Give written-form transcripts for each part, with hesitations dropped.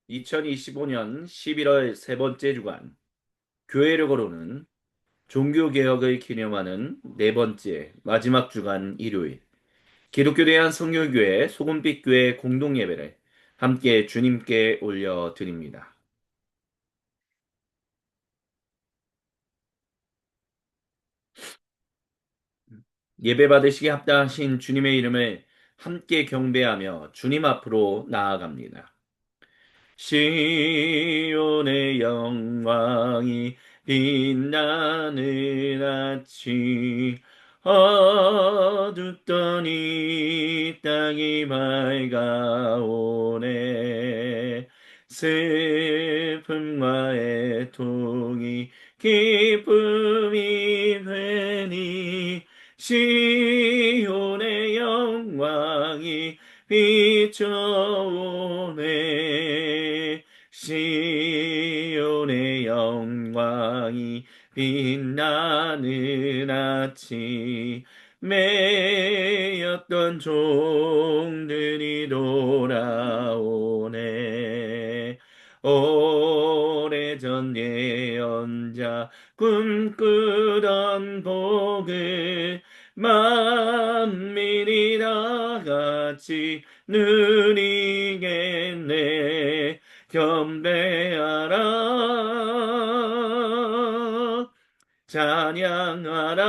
2025년 11월 세 번째 주간 교회력으로는 종교개혁을 기념하는 네 번째 마지막 주간 일요일 기독교 대한 성결교회 소금빛교회 공동예배를 함께 주님께 올려드립니다. 예배 받으시기에 합당하신 주님의 이름을 함께 경배하며 주님 앞으로 나아갑니다. 시온의 영광이 빛나는 아침 어둡던 이 땅이 밝아오네 슬픔과 애통이 기쁨이 되니 시온의 영광이 비춰오네 시온의 영광이 빛나는 아침 매였던 종들이 돌아오네 오래전 예언자 꿈꾸던 복을 만민이 다 같이 누리겠네 경배하라 찬양하라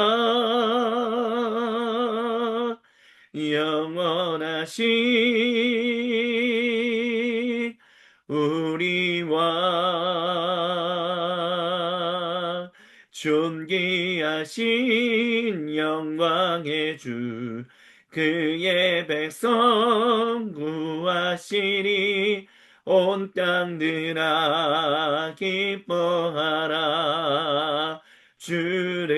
영원하신 우리 왕 존귀하신 영광의 주 그의 백성 구하시니 온 땅들아 기뻐하라 주를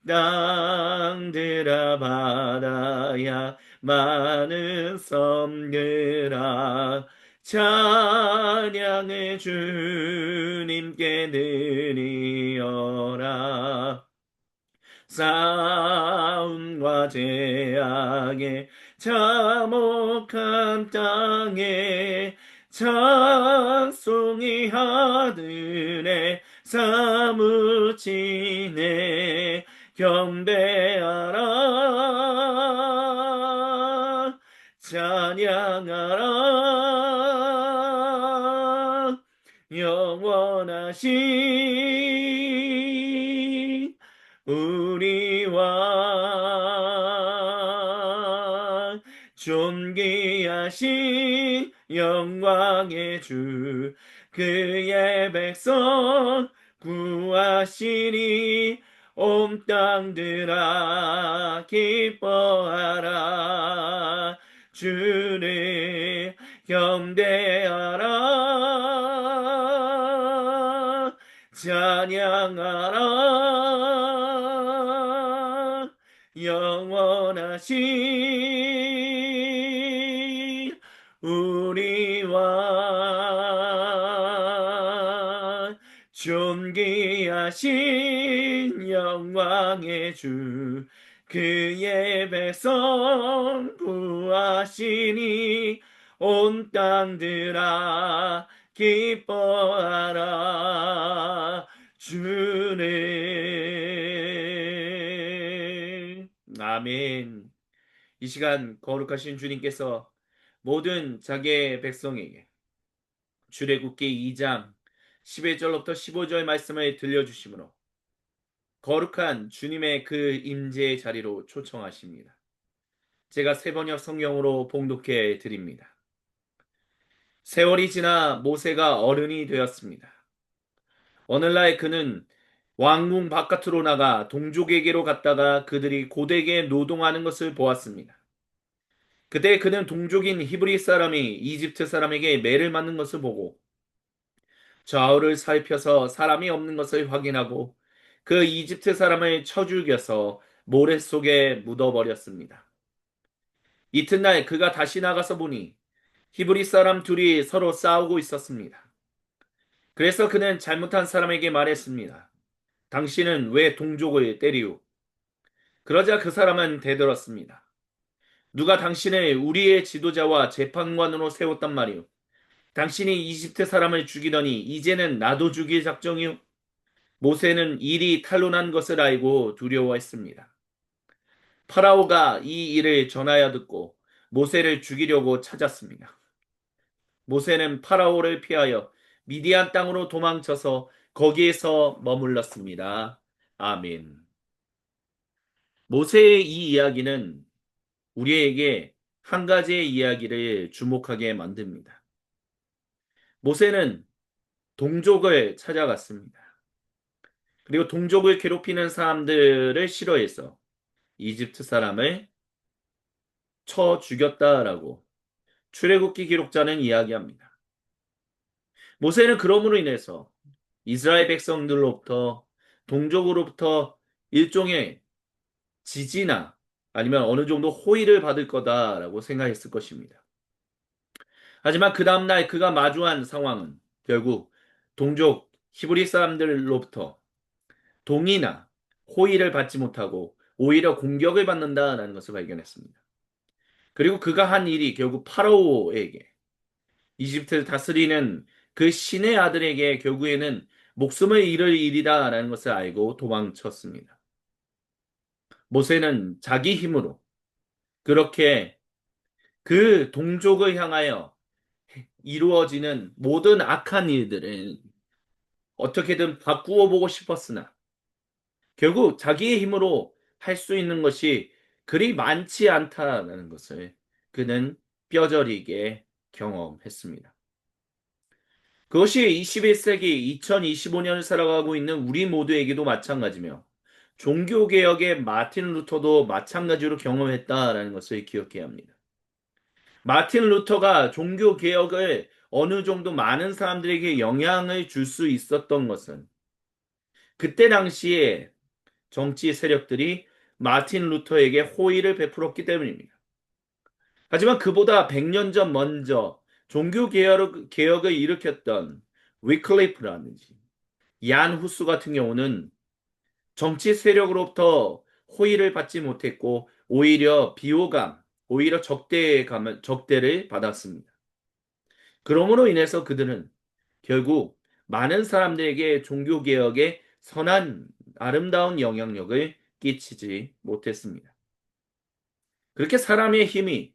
땅들아 바다야 많은 섬들아 찬양의 주님께 드리어라 싸움과 제약에 참혹한 땅에 찬송이 하늘에 사무치네 경배하라 찬양하라 영원하신 우리 왕 존귀하신 영광의 주 그의 백성 구하시니 온 땅들아 기뻐하라 주를 경배하라 찬양하라 영원하신 우리 왕 존귀하신 영광의 주 그의 백성 구하시니 온 땅들아 기뻐하라 주는 아멘. 이 시간 거룩하신 주님께서 모든 자기의 백성에게 출애굽기 2장 11절부터 15절 말씀을 들려주시므로 거룩한 주님의 그 임재의 자리로 초청하십니다. 제가 세번역 성경으로 봉독해 드립니다. 세월이 지나 모세가 어른이 되었습니다. 오늘날 그는 왕궁 바깥으로 나가 동족에게로 갔다가 그들이 고되게 노동하는 것을 보았습니다. 그때 그는 동족인 히브리 사람이 이집트 사람에게 매를 맞는 것을 보고 좌우를 살펴서 사람이 없는 것을 확인하고 그 이집트 사람을 쳐 죽여서 모래 속에 묻어버렸습니다. 이튿날 그가 다시 나가서 보니 히브리 사람 둘이 서로 싸우고 있었습니다. 그래서 그는 잘못한 사람에게 말했습니다. 당신은 왜 동족을 때리우? 그러자 그 사람은 대들었습니다. 누가 당신을 우리의 지도자와 재판관으로 세웠단 말이오. 당신이 이집트 사람을 죽이더니 이제는 나도 죽일 작정이오. 모세는 일이 탄로난 것을 알고 두려워했습니다. 파라오가 이 일을 전하여 듣고 모세를 죽이려고 찾았습니다. 모세는 파라오를 피하여 미디안 땅으로 도망쳐서 거기에서 머물렀습니다. 아멘. 모세의 이 이야기는 우리에게 한 가지의 이야기를 주목하게 만듭니다. 모세는 동족을 찾아갔습니다. 그리고 동족을 괴롭히는 사람들을 싫어해서 이집트 사람을 쳐 죽였다라고 출애굽기 기록자는 이야기합니다. 모세는 그러므로 인해서 이스라엘 백성들로부터 동족으로부터 일종의 지지나 아니면 어느 정도 호의를 받을 거다라고 생각했을 것입니다. 하지만 그 다음날 그가 마주한 상황은 결국 동족 히브리 사람들로부터 동의나 호의를 받지 못하고 오히려 공격을 받는다라는 것을 발견했습니다. 그리고 그가 한 일이 결국 파라오에게 이집트를 다스리는 그 신의 아들에게 결국에는 목숨을 잃을 일이다라는 것을 알고 도망쳤습니다. 모세는 자기 힘으로 그렇게 그 동족을 향하여 이루어지는 모든 악한 일들을 어떻게든 바꾸어 보고 싶었으나 결국 자기의 힘으로 할 수 있는 것이 그리 많지 않다는 것을 그는 뼈저리게 경험했습니다. 그것이 21세기 2025년을 살아가고 있는 우리 모두에게도 마찬가지며 종교개혁의 마틴 루터도 마찬가지로 경험했다라는 것을 기억해야 합니다. 마틴 루터가 종교개혁을 어느 정도 많은 사람들에게 영향을 줄 수 있었던 것은 그때 당시에 정치 세력들이 마틴 루터에게 호의를 베풀었기 때문입니다. 하지만 그보다 100년 전 먼저 종교개혁을 일으켰던 위클리프라든지 얀 후스 같은 경우는 정치 세력으로부터 호의를 받지 못했고 오히려 비호감, 오히려 적대를 받았습니다. 그러므로 인해서 그들은 결국 많은 사람들에게 종교개혁에 선한 아름다운 영향력을 끼치지 못했습니다. 그렇게 사람의 힘이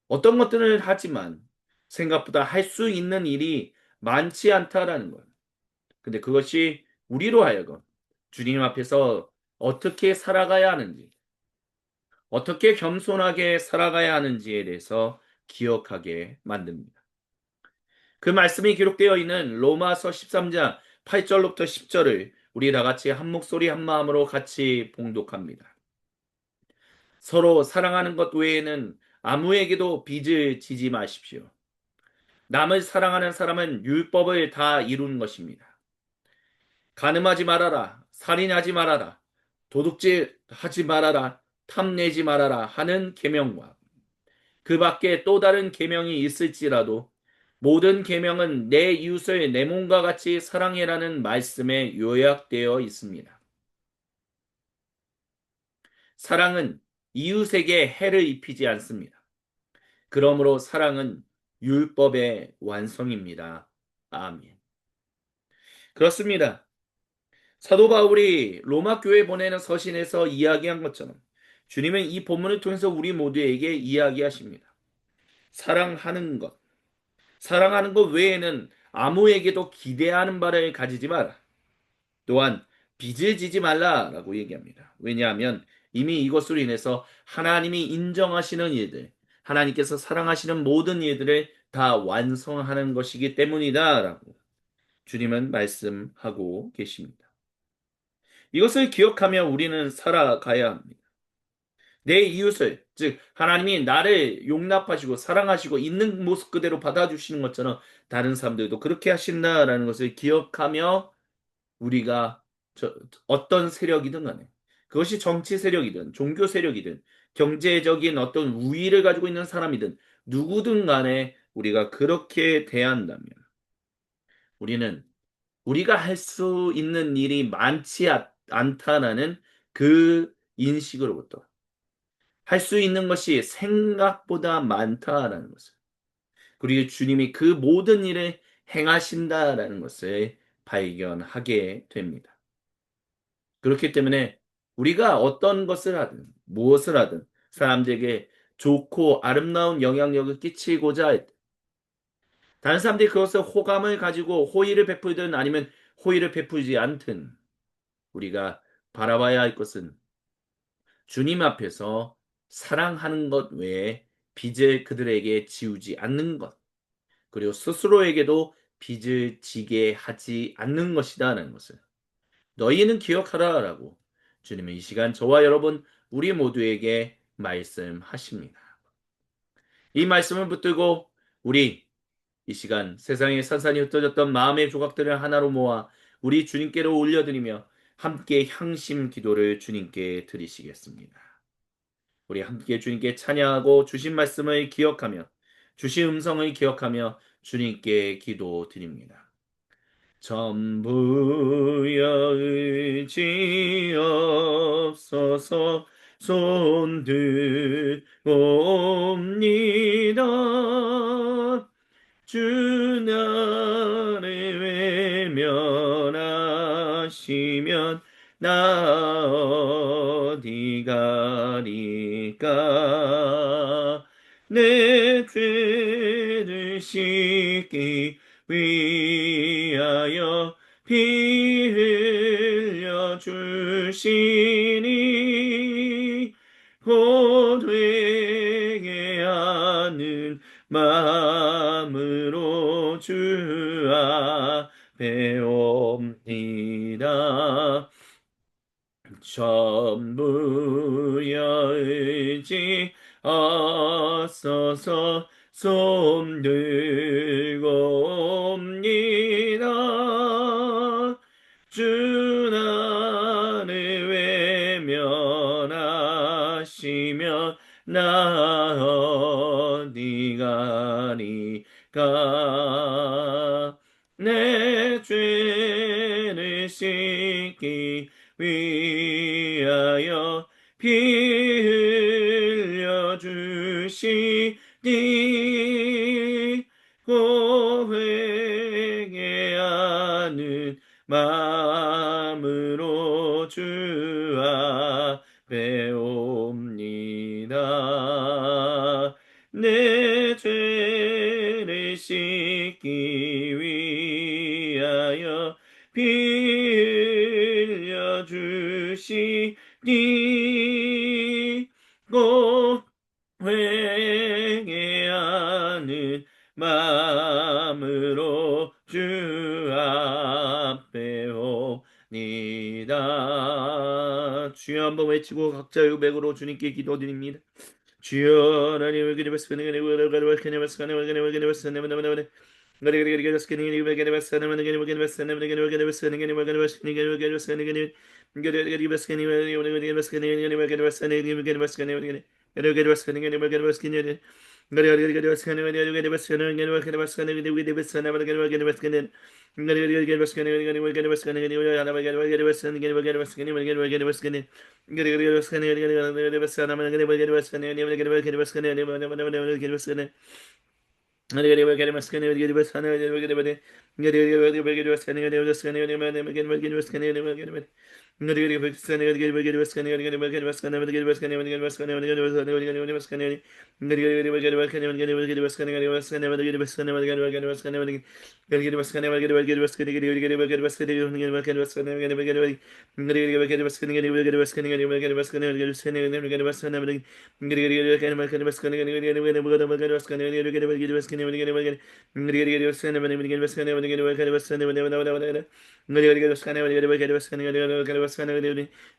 어떤 것들을 하지만 생각보다 할 수 있는 일이 많지 않다라는 것. 근데 그것이 우리로 하여금 주님 앞에서 어떻게 살아가야 하는지, 어떻게 겸손하게 살아가야 하는지에 대해서 기억하게 만듭니다. 그 말씀이 기록되어 있는 로마서 13장 8절로부터 10절을 우리 다 같이 한 목소리 한 마음으로 같이 봉독합니다. 서로 사랑하는 것 외에는 아무에게도 빚을 지지 마십시오. 남을 사랑하는 사람은 율법을 다 이룬 것입니다. 간음하지 말아라, 살인하지 말아라, 도둑질 하지 말아라, 탐내지 말아라 하는 계명과 그 밖에 또 다른 계명이 있을지라도 모든 계명은 내 이웃을 내 몸과 같이 사랑해라는 말씀에 요약되어 있습니다. 사랑은 이웃에게 해를 입히지 않습니다. 그러므로 사랑은 율법의 완성입니다. 아멘. 그렇습니다. 사도 바울이 로마 교회에 보내는 서신에서 이야기한 것처럼 주님은 이 본문을 통해서 우리 모두에게 이야기하십니다. 사랑하는 것. 사랑하는 것 외에는 아무에게도 기대하는 바를 가지지 마라. 또한 빚을 지지 말라라고 얘기합니다. 왜냐하면 이미 이것으로 인해서 하나님이 인정하시는 일들, 하나님께서 사랑하시는 모든 일들을 다 완성하는 것이기 때문이다라고 주님은 말씀하고 계십니다. 이것을 기억하며 우리는 살아가야 합니다. 내 이웃을, 즉 하나님이 나를 용납하시고 사랑하시고 있는 모습 그대로 받아주시는 것처럼 다른 사람들도 그렇게 하신다라는 것을 기억하며 우리가 어떤 세력이든 간에 그것이 정치 세력이든 종교 세력이든 경제적인 어떤 우위를 가지고 있는 사람이든 누구든 간에 우리가 그렇게 대한다면 우리는 우리가 할 수 있는 일이 많지 않다라는 그 인식으로부터 할 수 있는 것이 생각보다 많다라는 것을, 그리고 주님이 그 모든 일을 행하신다라는 것을 발견하게 됩니다. 그렇기 때문에 우리가 어떤 것을 하든 무엇을 하든 사람들에게 좋고 아름다운 영향력을 끼치고자 할 때, 다른 사람들이 그것을 호감을 가지고 호의를 베풀든 아니면 호의를 베풀지 않든, 우리가 바라봐야 할 것은 주님 앞에서 사랑하는 것 외에 빚을 그들에게 지우지 않는 것, 그리고 스스로에게도 빚을 지게 하지 않는 것이다라는 것을 너희는 기억하라라고 주님은 이 시간 저와 여러분 우리 모두에게 말씀하십니다. 이 말씀을 붙들고 우리 이 시간 세상에 산산이 흩어졌던 마음의 조각들을 하나로 모아 우리 주님께로 올려드리며 함께 향심 기도를 주님께 드리시겠습니다. 우리 함께 주님께 찬양하고 주신 말씀을 기억하며 주신 음성을 기억하며 주님께 기도드립니다. 전부여 의지 없어서 손들옵니다. 주 나를 외면하시면 나 어디 가리까. 내 죄를 씻기 위하여 피 흘려 주시니 곧 회개하는 마음으로 주 앞에 옵니다. 전부여 의지 없어서 손 들고 옵니다. 주 나를 외면하시면 나 어디 가리까. 내 죄를 씻기 위하여 피 흘려 주시니 곧 회개하는 마음으로 주 앞에 옵니다. 내 죄를 씻기 위하여 피 흘려 주시니 곧 회개하는 마음으로 주 앞에 옵니다. 주여 한번 외치고 각자의 고백으로 주님께 기도드립니다. 주여 하나님을 그리스도의 은혜로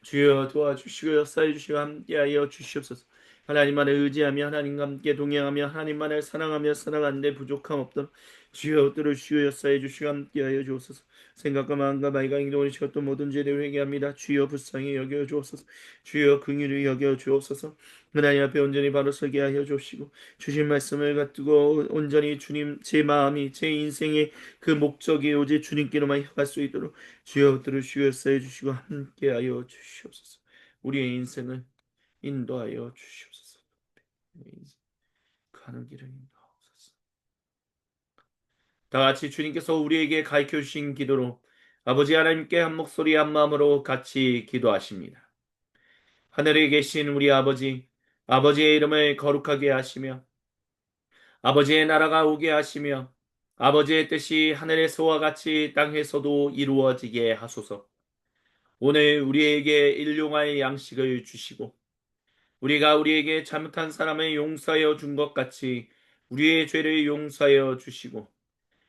주여 도와주시고 역사해 주시고 함께하여 주시옵소서. 하나님만을 의지하며 하나님과 함께 동행하며 하나님만을 사랑하며 살아가는데 부족함 없도록 주여 들으시고 역사해 주시고 함께하여 주옵소서. 생각과 마음과 말과 행동을 지켰던 모든 죄를 회개합니다. 주여 불쌍히 여겨 주옵소서. 주여 긍휼히 여겨 주옵소서. 하나님 앞에 온전히 바로 서게 하여 주시고 주신 말씀을 갖고 온전히 주님 제 마음이 제 인생의 그 목적이 오직 주님께로만 향할 수 있도록 주여 들으시고 역사해 주시고 함께하여 주시옵소서. 우리의 인생을 인도하여 주시옵소서. 가는 길을 인도하옵소서. 다 같이 주님께서 우리에게 가르쳐 주신 기도로 아버지 하나님께 한 목소리 한 마음으로 같이 기도하십니다. 하늘에 계신 우리 아버지, 아버지의 이름을 거룩하게 하시며 아버지의 나라가 오게 하시며 아버지의 뜻이 하늘에서와 같이 땅에서도 이루어지게 하소서. 오늘 우리에게 일용할 양식을 주시고 우리가 우리에게 잘못한 사람을 용서하여 준 것 같이 우리의 죄를 용서하여 주시고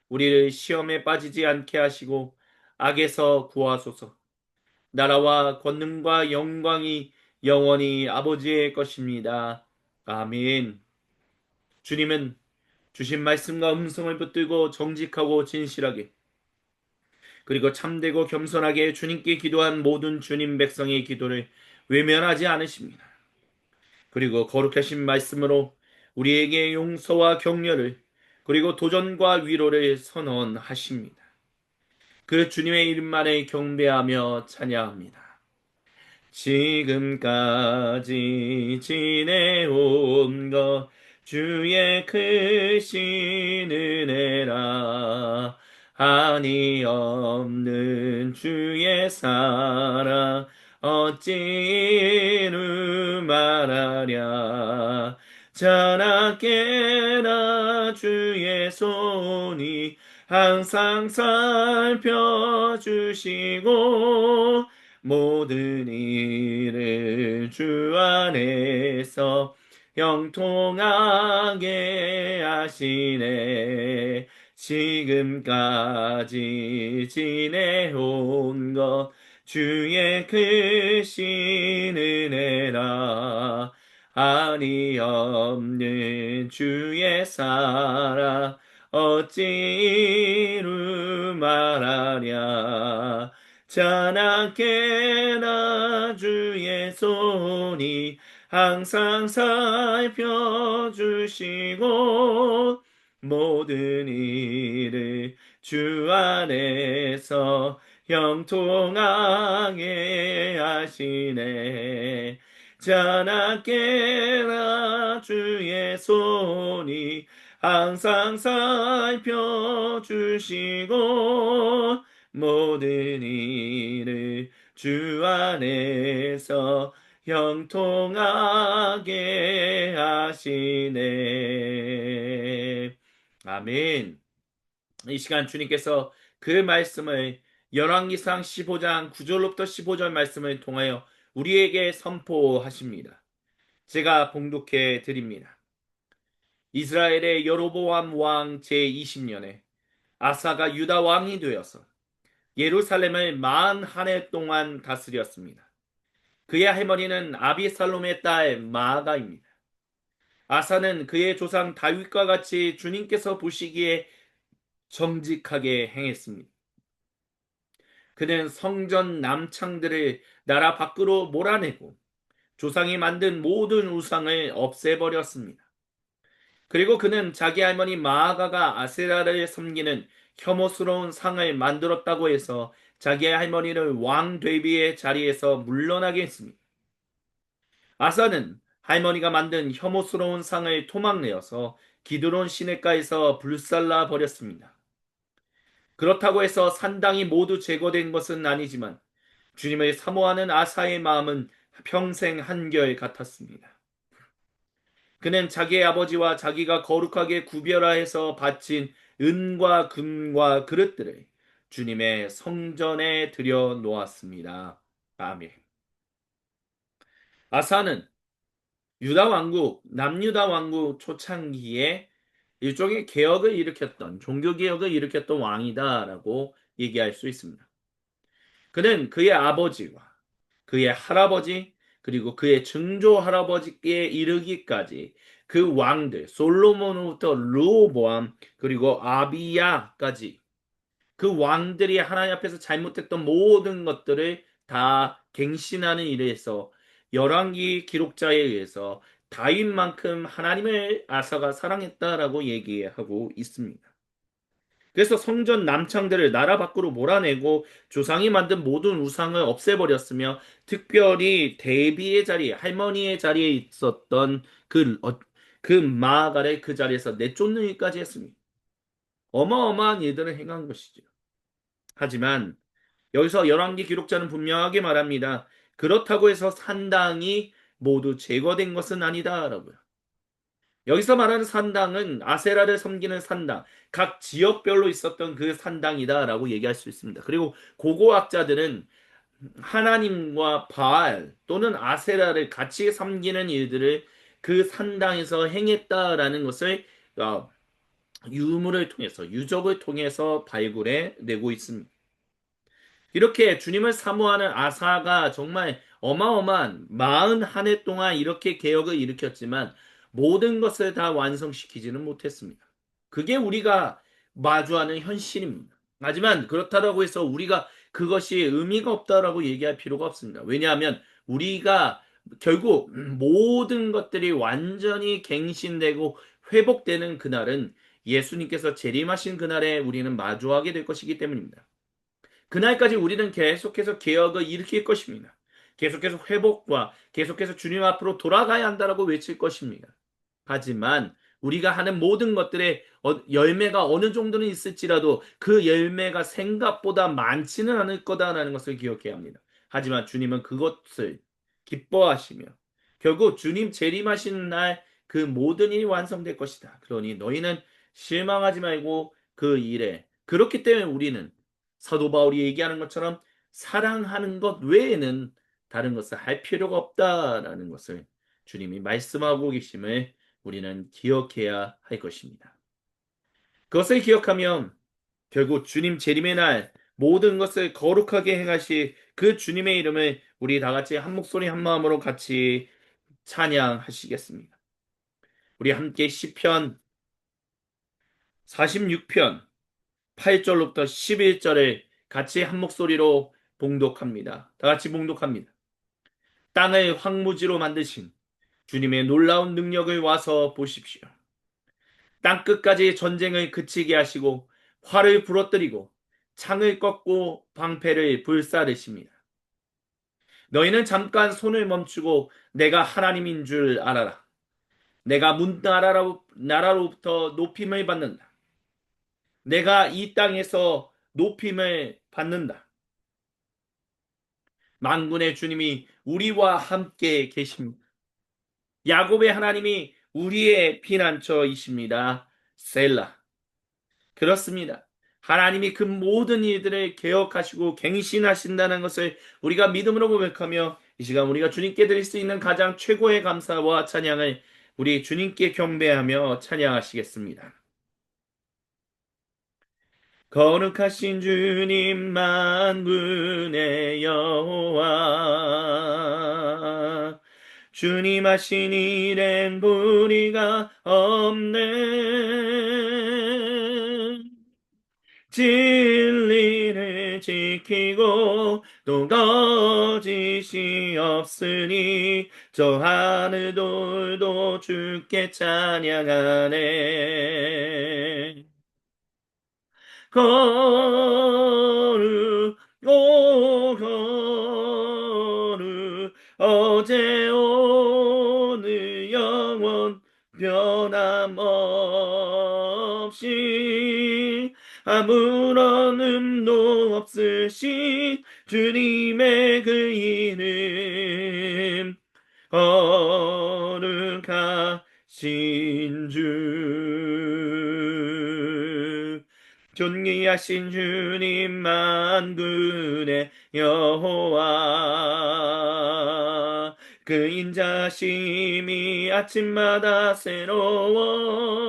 우리를 시험에 빠지지 않게 하시고 악에서 구하소서. 나라와 권능과 영광이 영원히 아버지의 것입니다. 아멘. 주님은 주신 말씀과 음성을 붙들고 정직하고 진실하게 그리고 참되고 겸손하게 주님께 기도한 모든 주님 백성의 기도를 외면하지 않으십니다. 그리고 거룩하신 말씀으로 우리에게 용서와 격려를 그리고 도전과 위로를 선언하십니다. 그 주님의 이름만을 경배하며 찬양합니다. 지금까지 지내온 것 주의 크신 은혜라 한이 없는 주의 사랑 어찌 이루 말하랴 자나깨나 주의 손이 항상 살펴주시고 모든 일을 주 안에서 형통하게 하시네. 지금까지 지내온 것 주의 크신 은혜라 한이 없는 주의 사랑 어찌 이루 말하랴 자나깨나 주의 손이 항상 살펴주시고 모든 일을 주 안에서 형통하게 하시네. 자나깨나 주의 손이 항상 살펴주시고 모든 일을 주 안에서 형통하게 하시네. 아멘. 이 시간 주님께서 그 말씀을 열왕기상 15장 9절로부터 15절 말씀을 통하여 우리에게 선포하십니다. 제가 봉독해 드립니다. 이스라엘의 여로보암 왕 제20년에 아사가 유다 왕이 되어서 예루살렘을 41해 동안 다스렸습니다. 그의 할머니는 아비살롬의 딸 마아가입니다. 아사는 그의 조상 다윗과 같이 주님께서 보시기에 정직하게 행했습니다. 그는 성전 남창들을 나라 밖으로 몰아내고 조상이 만든 모든 우상을 없애버렸습니다. 그리고 그는 자기 할머니 마아가가 아세라를 섬기는 혐오스러운 상을 만들었다고 해서 자기의 할머니를 왕 대비의 자리에서 물러나게 했습니다. 아사는 할머니가 만든 혐오스러운 상을 토막내어서 기드론 시냇가에서 불살라 버렸습니다. 그렇다고 해서 산당이 모두 제거된 것은 아니지만 주님을 사모하는 아사의 마음은 평생 한결 같았습니다. 그는 자기의 아버지와 자기가 거룩하게 구별하여서 바친 은과 금과 그릇들을 주님의 성전에 들여 놓았습니다. 아멘. 아사는 유다 왕국, 남유다 왕국 초창기에 일종의 개혁을 일으켰던, 종교개혁을 일으켰던 왕이다라고 얘기할 수 있습니다. 그는 그의 아버지와 그의 할아버지, 그리고 그의 증조 할아버지께 이르기까지 그 왕들, 솔로몬부터 르호보암, 그리고 아비야까지 그 왕들이 하나님 앞에서 잘못했던 모든 것들을 다 갱신하는 일에 서 열왕기 기록자에 의해서 다윗만큼 하나님을 아사가 사랑했다라고 얘기하고 있습니다. 그래서 성전 남창들을 나라 밖으로 몰아내고 조상이 만든 모든 우상을 없애버렸으며 특별히 대비의 자리, 할머니의 자리에 있었던 그 그 마가를 그 자리에서 내쫓는 일까지 했습니다. 어마어마한 일들을 행한 것이죠. 하지만 여기서 열왕기 기록자는 분명하게 말합니다. 그렇다고 해서 산당이 모두 제거된 것은 아니다라고요. 여기서 말하는 산당은 아세라를 섬기는 산당, 각 지역별로 있었던 그 산당이다라고 얘기할 수 있습니다. 그리고 고고학자들은 하나님과 바알 또는 아세라를 같이 섬기는 일들을 그 산당에서 행했다라는 것을 어, 유물을 통해서 유적을 통해서 발굴해 내고 있습니다. 이렇게 주님을 사모하는 아사가 정말 어마어마한 41해 동안 이렇게 개혁을 일으켰지만 모든 것을 다 완성시키지는 못했습니다. 그게 우리가 마주하는 현실입니다. 하지만 그렇다고 해서 우리가 그것이 의미가 없다라고 얘기할 필요가 없습니다. 왜냐하면 우리가 결국 모든 것들이 완전히 갱신되고 회복되는 그날은 예수님께서 재림하신 그날에 우리는 마주하게 될 것이기 때문입니다. 그날까지 우리는 계속해서 개혁을 일으킬 것입니다. 계속해서 회복과 계속해서 주님 앞으로 돌아가야 한다라고 외칠 것입니다. 하지만 우리가 하는 모든 것들의 열매가 어느 정도는 있을지라도 그 열매가 생각보다 많지는 않을 거다라는 것을 기억해야 합니다. 하지만 주님은 그것을 기뻐하시며 결국 주님 재림하시는 날 그 모든 일이 완성될 것이다. 그러니 너희는 실망하지 말고 그 일에 그렇기 때문에 우리는 사도 바울이 얘기하는 것처럼 사랑하는 것 외에는 다른 것을 할 필요가 없다라는 것을 주님이 말씀하고 계심을 우리는 기억해야 할 것입니다. 그것을 기억하면 결국 주님 재림의 날 모든 것을 거룩하게 행하실 그 주님의 이름을 우리 다 같이 한 목소리 한 마음으로 같이 찬양하시겠습니다. 우리 함께 시편 46편 8절로부터 11절을 같이 한 목소리로 봉독합니다. 다 같이 봉독합니다. 땅을 황무지로 만드신 주님의 놀라운 능력을 와서 보십시오. 땅끝까지 전쟁을 그치게 하시고 활을 부러뜨리고 창을 꺾고 방패를 불사르십니다. 너희는 잠깐 손을 멈추고 내가 하나님인 줄 알아라. 내가 나라로부터 높임을 받는다. 내가 이 땅에서 높임을 받는다. 만군의 주님이 우리와 함께 계십니다. 야곱의 하나님이 우리의 피난처이십니다. 셀라. 그렇습니다. 하나님이 그 모든 일들을 개혁하시고 갱신하신다는 것을 우리가 믿음으로 고백하며 이 시간 우리가 주님께 드릴 수 있는 가장 최고의 감사와 찬양을 우리 주님께 경배하며 찬양하시겠습니다. 거룩하신 주님 만군의 여호와 주님 하신 일엔 불의가 없네 진리를 지키고 또 거짓이 없으니 저 하늘돌도 주께 찬양하네 거룩 오 거룩 어제 오늘 영원 변함없이 아무런 음도 없으신 주님의 그 이름 거룩하신 주 존귀하신 주님 만군의 여호와 그 인자심이 아침마다 새로워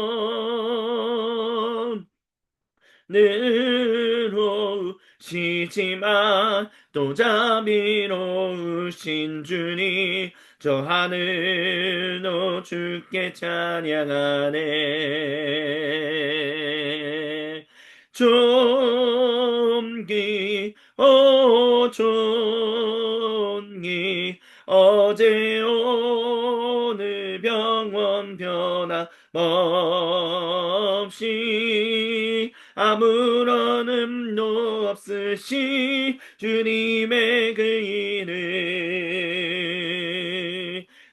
늘오시지만 또 자비로우신 주님 저 하늘도 주께 찬양하네 존귀 오 존귀 어제 오늘 병원 변함없이 아무런 음도 없으신 주님의 그 이름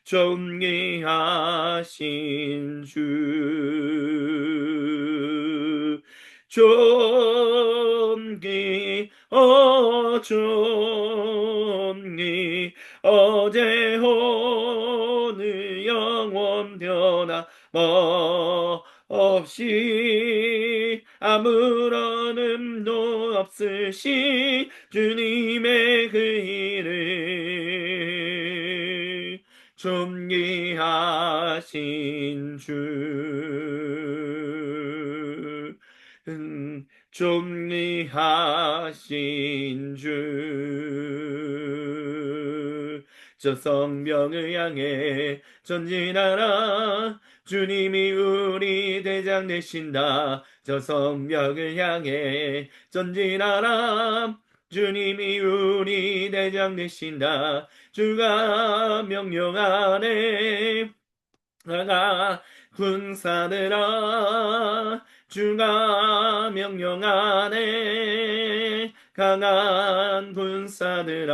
존귀하신 주, 존귀, 존귀, 어제 오늘 영원 변함없이 아무런 음도 없으신 주님의 그 이름, 존귀하신 주, 존귀하신 주. 저 성령을 향해 전진하라. 주님이 우리 대장 되신다. 저 성령을 향해 전진하라. 주님이 우리 대장 되신다. 주가 명령하네. 나가 군사들아, 주가 명령하네. 강한 군사들아,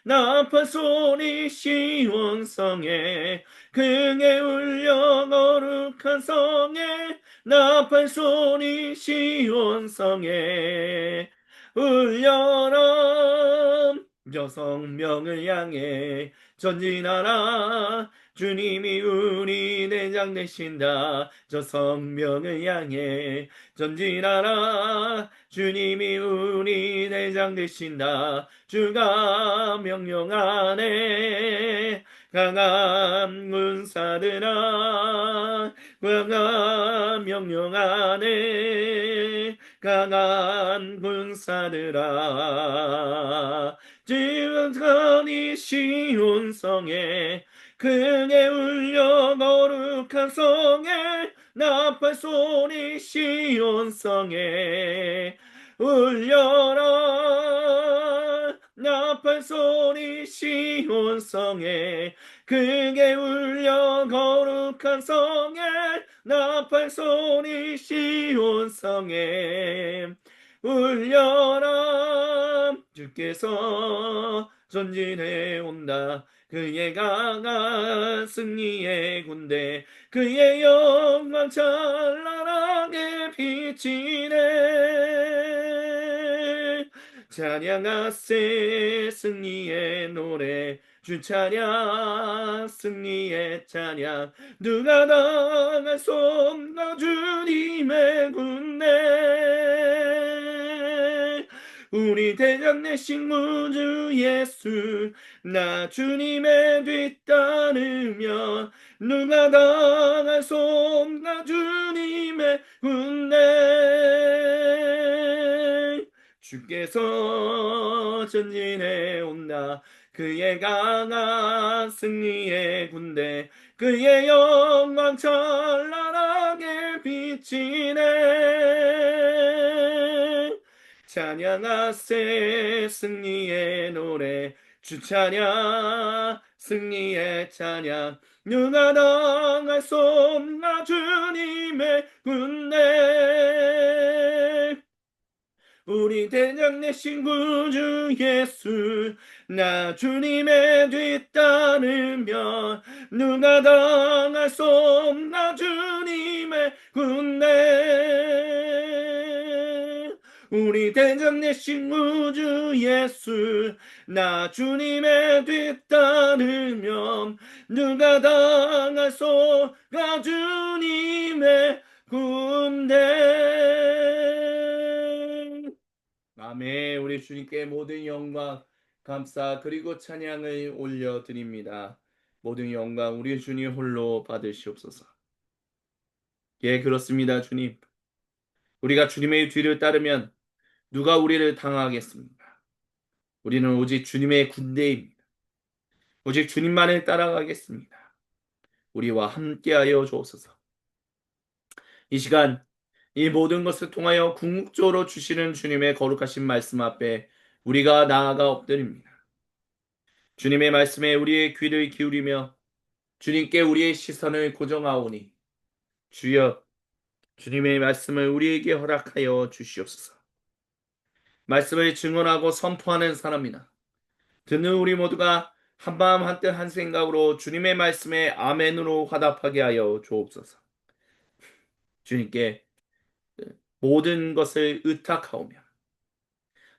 나팔 소리 시온성에 크게 울려 거룩한 성에, 나팔 소리 시온성에 울려라. 저 성명을 향해 전진하라. 주님이 우리 대장 되신다. 저 성명을 향해 전진하라. 주님이 우리 대장 되신다. 주가 명령하네. 강한 군사들아, 주가 명령하네. 강한 군사들아, 지금까지 시온성에 크게 울려 거룩한 성에, 나팔 소리 시온성에 울려라. 나팔 소리 시온성에 크게 울려 거룩한 성에, 나팔 소리 시온성에 울려라. 주께서 전진해 온다. 그의 강한 승리의 군대, 그의 영광 찬란하게 비치네. 찬양하세 승리의 노래, 주 찬양 승리의 찬양. 누가 당할 수 없나 주님의 군대. 우리 대장 내신 구주 예수, 나 주님의 뒤따르며 누가 당할 수 없나 주님의 군대. 주께서 전진해 온다. 그의 강한 승리의 군대, 그의 영광 찬란하게 비치네. 찬양하세 승리의 노래, 주 찬양 승리의 찬양. 누가 당할 수 없나 주님의 군대. 우리 대장 내신 구주 예수, 나 주님의 뒤따르며 누가 당할 수 없나 주님의 군대. 우리 대장 내신 구주 예수, 나 주님의 뒤따르며 누가 당할 수 없나 주님의 군대. 아멘. 우리 주님께 모든 영광, 감사 그리고 찬양을 올려드립니다. 모든 영광 우리 주님 홀로 받으시옵소서. 예, 그렇습니다. 주님, 우리가 주님의 뒤를 따르면 누가 우리를 당하겠습니까? 우리는 오직 주님의 군대입니다. 오직 주님만을 따라가겠습니다. 우리와 함께하여 주옵소서. 이 시간 이 모든 것을 통하여 궁극적으로 주시는 주님의 거룩하신 말씀 앞에 우리가 나아가 엎드립니다. 주님의 말씀에 우리의 귀를 기울이며 주님께 우리의 시선을 고정하오니, 주여, 주님의 말씀을 우리에게 허락하여 주시옵소서. 말씀을 증언하고 선포하는 사람이나 듣는 우리 모두가 한마음 한뜻 한 생각으로 주님의 말씀에 아멘으로 화답하게 하여 주옵소서. 주님께 모든 것을 의탁하오며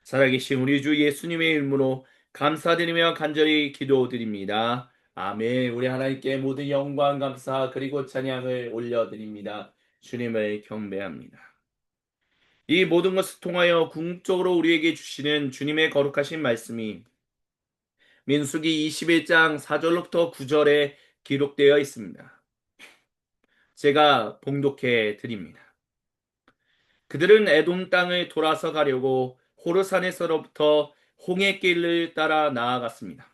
살아계신 우리 주 예수님의 이름으로 감사드리며 간절히 기도드립니다. 아멘. 우리 하나님께 모든 영광, 감사, 그리고 찬양을 올려드립니다. 주님을 경배합니다. 이 모든 것을 통하여 궁극적으로 우리에게 주시는 주님의 거룩하신 말씀이 민수기 21장 4절로부터 9절에 기록되어 있습니다. 제가 봉독해 드립니다. 그들은 에돔 땅을 돌아서 가려고 호르산에서로부터 홍해길을 따라 나아갔습니다.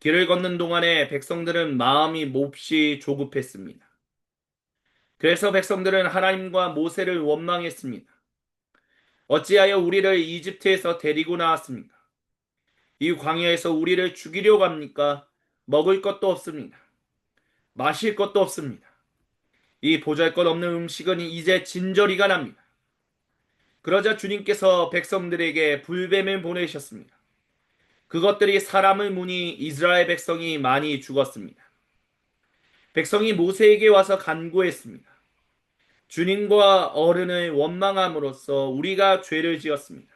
길을 걷는 동안에 백성들은 마음이 몹시 조급했습니다. 그래서 백성들은 하나님과 모세를 원망했습니다. 어찌하여 우리를 이집트에서 데리고 나왔습니까? 이 광야에서 우리를 죽이려고 합니까? 먹을 것도 없습니다. 마실 것도 없습니다. 이 보잘것없는 음식은 이제 진저리가 납니다. 그러자 주님께서 백성들에게 불뱀을 보내셨습니다. 그것들이 사람을 무니 이스라엘 백성이 많이 죽었습니다. 백성이 모세에게 와서 간구했습니다. 주님과 어른을 원망함으로써 우리가 죄를 지었습니다.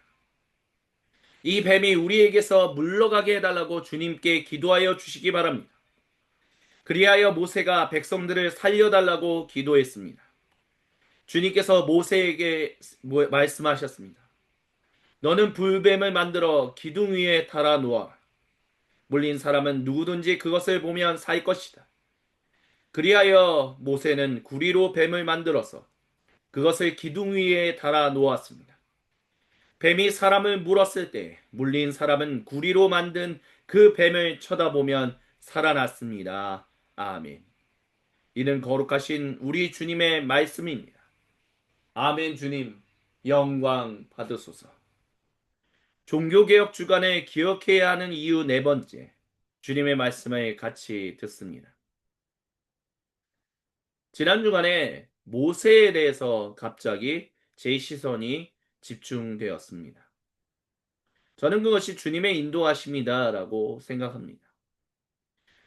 이 뱀이 우리에게서 물러가게 해달라고 주님께 기도하여 주시기 바랍니다. 그리하여 모세가 백성들을 살려달라고 기도했습니다. 주님께서 모세에게 말씀하셨습니다. 너는 불뱀을 만들어 기둥 위에 달아 놓아. 물린 사람은 누구든지 그것을 보면 살 것이다. 그리하여 모세는 구리로 뱀을 만들어서 그것을 기둥 위에 달아 놓았습니다. 뱀이 사람을 물었을 때 물린 사람은 구리로 만든 그 뱀을 쳐다보면 살아났습니다. 아멘. 이는 거룩하신 우리 주님의 말씀입니다. 아멘. 주님 영광 받으소서. 종교개혁 주간에 기억해야 하는 이유 네 번째. 주님의 말씀을 같이 듣습니다. 지난 주간에 모세에 대해서 갑자기 제 시선이 집중되었습니다. 저는 그것이 주님의 인도하심이다라고 생각합니다.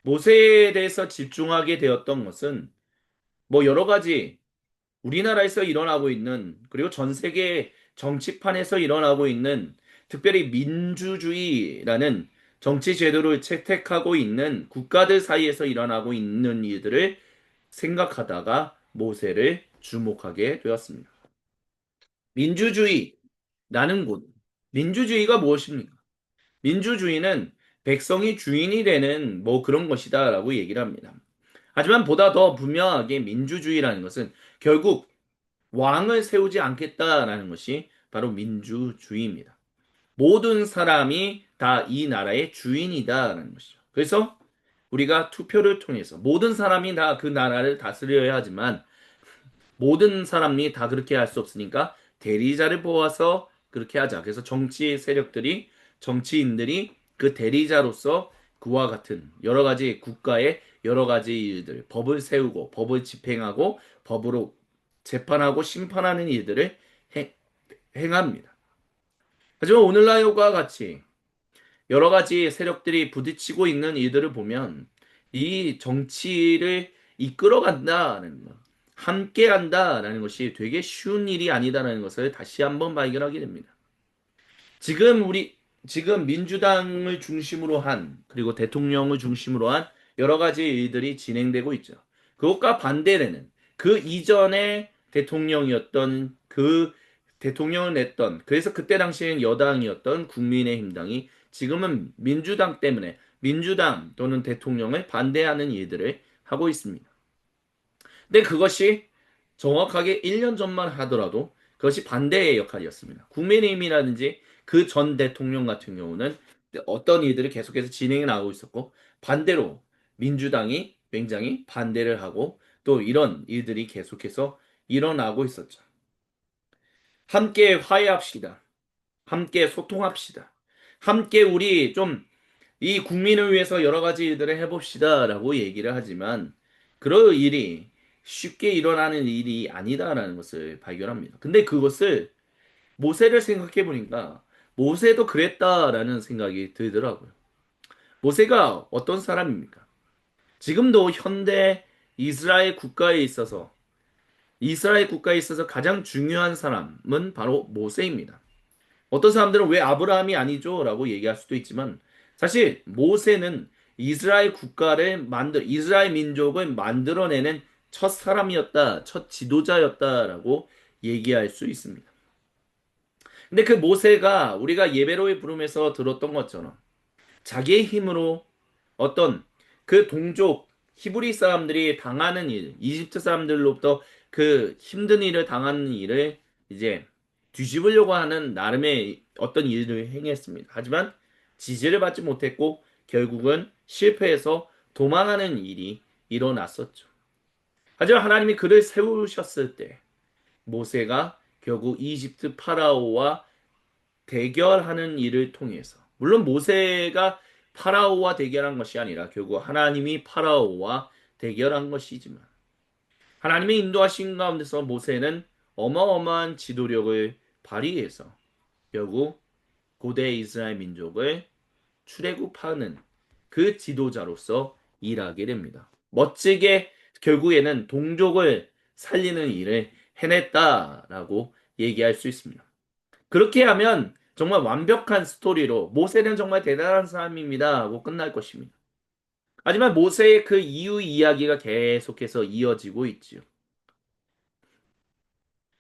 모세에 대해서 집중하게 되었던 것은 여러 가지 우리나라에서 일어나고 있는 그리고 전 세계 정치판에서 일어나고 있는 특별히 민주주의라는 정치 제도를 채택하고 있는 국가들 사이에서 일어나고 있는 일들을 생각하다가 모세를 주목하게 되었습니다. 민주주의라는 곳. 민주주의가 무엇입니까? 민주주의는 백성이 주인이 되는 그런 것이다라고 얘기를 합니다. 하지만 보다 더 분명하게 민주주의라는 것은 결국 왕을 세우지 않겠다라는 것이 바로 민주주의입니다. 모든 사람이 다 이 나라의 주인이다라는 것이죠. 그래서 우리가 투표를 통해서 모든 사람이 다 그 나라를 다스려야 하지만 모든 사람이 다 그렇게 할 수 없으니까 대리자를 뽑아서 그렇게 하자. 그래서 정치 세력들이 정치인들이 그 대리자로서 그와 같은 여러 가지 국가의 여러 가지 일들, 법을 세우고 법을 집행하고 법으로 재판하고 심판하는 일들을 행합니다. 하지만 오늘날과 같이 여러 가지 세력들이 부딪히고 있는 일들을 보면 이 정치를 이끌어간다는 것, 함께 한다라는 것이 되게 쉬운 일이 아니다라는 것을 다시 한번 발견하게 됩니다. 지금 민주당을 중심으로 한 그리고 대통령을 중심으로 한 여러 가지 일들이 진행되고 있죠. 그것과 반대되는 그 이전에 대통령이었던 그 대통령을 냈던 그래서 그때 당시엔 여당이었던 국민의힘당이 지금은 민주당 때문에 민주당 또는 대통령을 반대하는 일들을 하고 있습니다. 근데 그것이 정확하게 1년 전만 하더라도 그것이 반대의 역할이었습니다. 국민의힘이라든지 그 전 대통령 같은 경우는 어떤 일들을 계속해서 진행해 나가고 있었고 반대로 민주당이 굉장히 반대를 하고 또 이런 일들이 계속해서 일어나고 있었죠. 함께 화해합시다. 함께 소통합시다. 함께 우리 좀 이 국민을 위해서 여러 가지 일들을 해봅시다라고 얘기를 하지만 그럴 일이 쉽게 일어나는 일이 아니다라는 것을 발견합니다. 근데 그것을 모세를 생각해 보니까 모세도 그랬다라는 생각이 들더라고요. 모세가 어떤 사람입니까? 지금도 현대 이스라엘 국가에 있어서 가장 중요한 사람은 바로 모세입니다. 어떤 사람들은 왜 아브라함이 아니죠? 라고 얘기할 수도 있지만 사실 모세는 이스라엘 민족을 만들어내는 첫 사람이었다, 첫 지도자였다라고 얘기할 수 있습니다. 근데 그 모세가 우리가 예배로의 부름에서 들었던 것처럼 자기의 힘으로 어떤 그 동족 히브리 사람들이 당하는 일, 이집트 사람들로부터 그 힘든 일을 당하는 일을 이제 뒤집으려고 하는 나름의 어떤 일을 행했습니다. 하지만 지지를 받지 못했고 결국은 실패해서 도망하는 일이 일어났었죠. 하지만 하나님이 그를 세우셨을 때 모세가 결국 이집트 파라오와 대결하는 일을 통해서 물론 모세가 파라오와 대결한 것이 아니라 결국 하나님이 파라오와 대결한 것이지만 하나님의 인도하신 가운데서 모세는 어마어마한 지도력을 발휘해서 결국 고대 이스라엘 민족을 출애굽하는 그 지도자로서 일하게 됩니다. 멋지게 결국에는 동족을 살리는 일을 해냈다라고 얘기할 수 있습니다. 그렇게 하면 정말 완벽한 스토리로 모세는 정말 대단한 사람입니다 하고 끝날 것입니다. 하지만 모세의 그 이후 이야기가 계속해서 이어지고 있지요.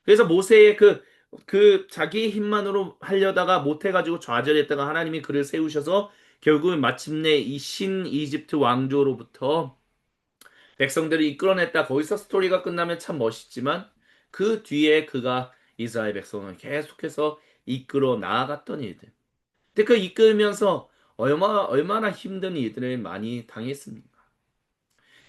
그래서 모세의 그 자기 힘만으로 하려다가 못해가지고 좌절했다가 하나님이 그를 세우셔서 결국은 마침내 이 신 이집트 왕조로부터 백성들을 이끌어냈다. 거기서 스토리가 끝나면 참 멋있지만 그 뒤에 그가 이스라엘 백성을 계속해서 이끌어 나아갔던 일들. 근데 그 이끌면서 얼마나 힘든 일들을 많이 당했습니까?